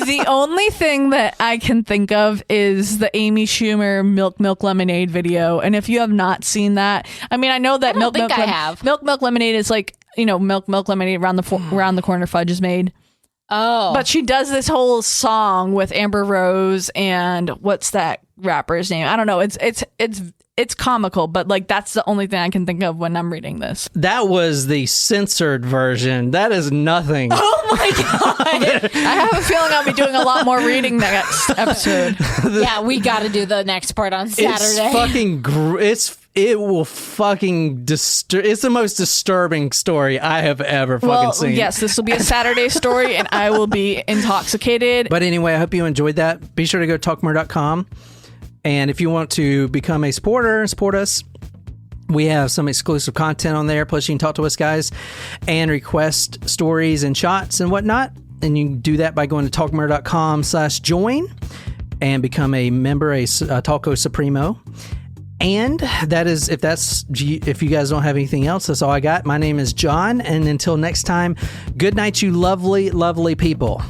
The only thing that I can think of is the Amy Schumer Milk Lemonade video. And if you have not seen that, I mean, I know that I have. Milk Lemonade is like, Milk Lemonade around the corner fudge is made. Oh. But she does this whole song with Amber Rose and what's that rapper's name? I don't know. It's comical, but that's the only thing I can think of when I'm reading this. That was the censored version. That is nothing. Oh my God. I have a feeling I'll be doing a lot more reading next episode. Yeah, we got to do the next part on Saturday. It's fucking it will fucking it's the most disturbing story I have ever fucking seen. Yes, this will be a Saturday story and I will be intoxicated. But anyway, I hope you enjoyed that. Be sure to go to talkmore.com. And if you want to become a supporter and support us, we have some exclusive content on there. Plus, you can talk to us guys and request stories and shots and whatnot. And you can do that by going to talkmore.com/join and become a member, a Talco Supremo. And that is, if you guys don't have anything else, that's all I got. My name is John. And until next time, good night, you lovely, lovely people.